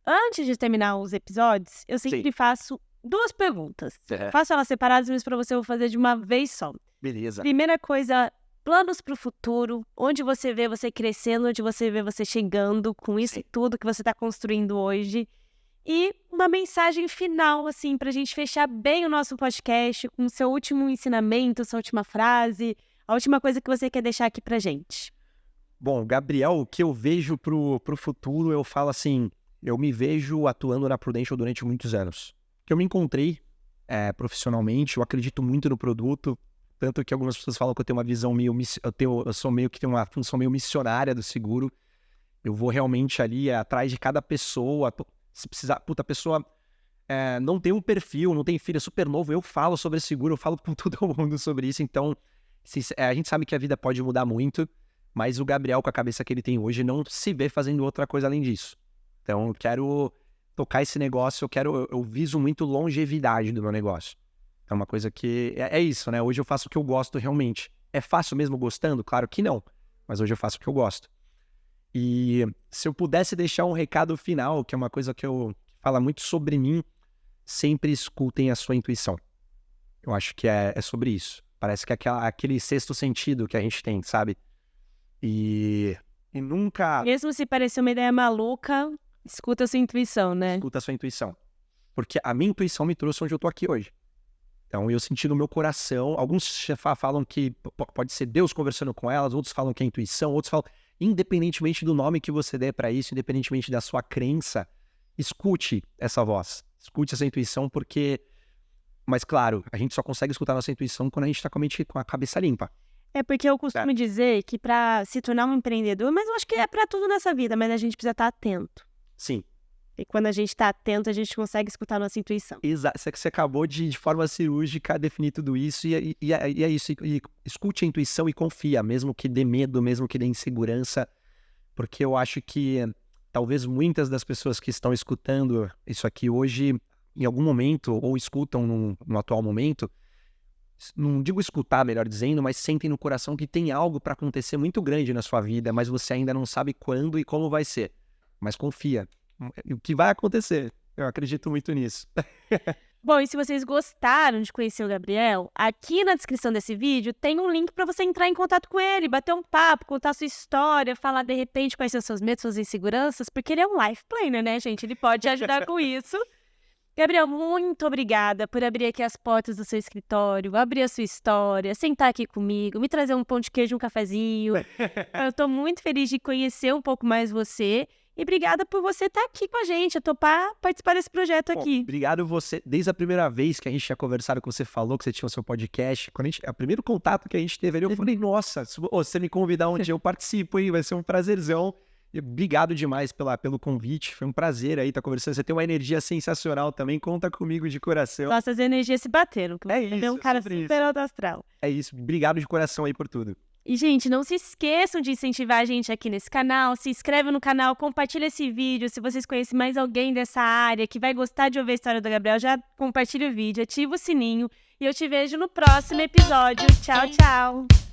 Antes de terminar os episódios, eu sempre faço 2 perguntas. Faço elas separadas, mas para você eu vou fazer de uma vez só. Beleza. Primeira coisa, planos para o futuro. Onde você vê você crescendo, onde você vê você chegando com isso tudo que você está construindo hoje. E uma mensagem final, assim, para a gente fechar bem o nosso podcast com o seu último ensinamento, sua última frase, a última coisa que você quer deixar aqui pra gente. Bom, Gabriel, o que eu vejo pro futuro, eu falo assim, eu me vejo atuando na Prudential durante muitos anos. Que eu me encontrei profissionalmente, eu acredito muito no produto, tanto que algumas pessoas falam que eu tenho uma visão eu sou meio que tenho uma função meio missionária do seguro. Eu vou realmente ali atrás de cada pessoa, se precisar, a pessoa não tem um perfil, não tem filho, é super novo, eu falo sobre seguro, eu falo com todo mundo sobre isso, então a gente sabe que a vida pode mudar muito, mas o Gabriel, com a cabeça que ele tem hoje, não se vê fazendo outra coisa além disso. Então eu quero tocar esse negócio, eu viso muito longevidade do meu negócio. É uma coisa que é isso, né? Hoje eu faço o que eu gosto realmente. É fácil mesmo gostando? Claro que não, mas hoje eu faço o que eu gosto. E se eu pudesse deixar um recado final, que é uma coisa que fala muito sobre mim, sempre escutem a sua intuição. Eu acho que é sobre isso. Parece que é aquele sexto sentido que a gente tem, sabe? E nunca... Mesmo se parecer uma ideia maluca, escuta a sua intuição, né? Escuta a sua intuição. Porque a minha intuição me trouxe onde eu tô aqui hoje. Então, eu senti no meu coração, alguns falam que pode ser Deus conversando com elas, outros falam que é intuição, outros falam, independentemente do nome que você der para isso, independentemente da sua crença, escute essa voz, escute essa intuição, mas claro, a gente só consegue escutar nossa intuição quando a gente tá com a cabeça limpa. É porque eu costumo dizer que para se tornar um empreendedor, mas eu acho que é para tudo nessa vida, mas a gente precisa estar atento. Sim. E quando a gente está atento, a gente consegue escutar a nossa intuição. Exato. Você acabou de forma cirúrgica, definir tudo isso e é isso. E escute a intuição e confia, mesmo que dê medo, mesmo que dê insegurança, porque eu acho que talvez muitas das pessoas que estão escutando isso aqui hoje, em algum momento, ou escutam no atual momento, não digo escutar, melhor dizendo, mas sentem no coração que tem algo para acontecer muito grande na sua vida, mas você ainda não sabe quando e como vai ser. Mas confia. O que vai acontecer? Eu acredito muito nisso. Bom, e se vocês gostaram de conhecer o Gabriel, aqui na descrição desse vídeo tem um link para você entrar em contato com ele, bater um papo, contar sua história, falar de repente quais são seus medos, suas inseguranças, porque ele é um life planner, né, gente? Ele pode ajudar com isso. Gabriel, muito obrigada por abrir aqui as portas do seu escritório, abrir a sua história, sentar aqui comigo, me trazer um pão de queijo, um cafezinho. Eu tô muito feliz de conhecer um pouco mais você. E obrigada por você estar aqui com a gente, a topar participar desse projeto aqui. Obrigado você. Desde a primeira vez que a gente tinha conversado, que você falou que você tinha o seu podcast, o primeiro contato que a gente teve ali, eu falei, nossa, se você me convidar um dia, eu participo, hein? Vai ser um prazerzão. E obrigado demais pelo convite, foi um prazer aí estar conversando. Você tem uma energia sensacional também, conta comigo de coração. Nossas energias se bateram. É isso. É um cara super alto astral. É isso, obrigado de coração aí por tudo. E, gente, não se esqueçam de incentivar a gente aqui nesse canal, se inscreve no canal, compartilha esse vídeo, se vocês conhecem mais alguém dessa área que vai gostar de ouvir a história do Gabriel, já compartilha o vídeo, ativa o sininho e eu te vejo no próximo episódio. Tchau, tchau!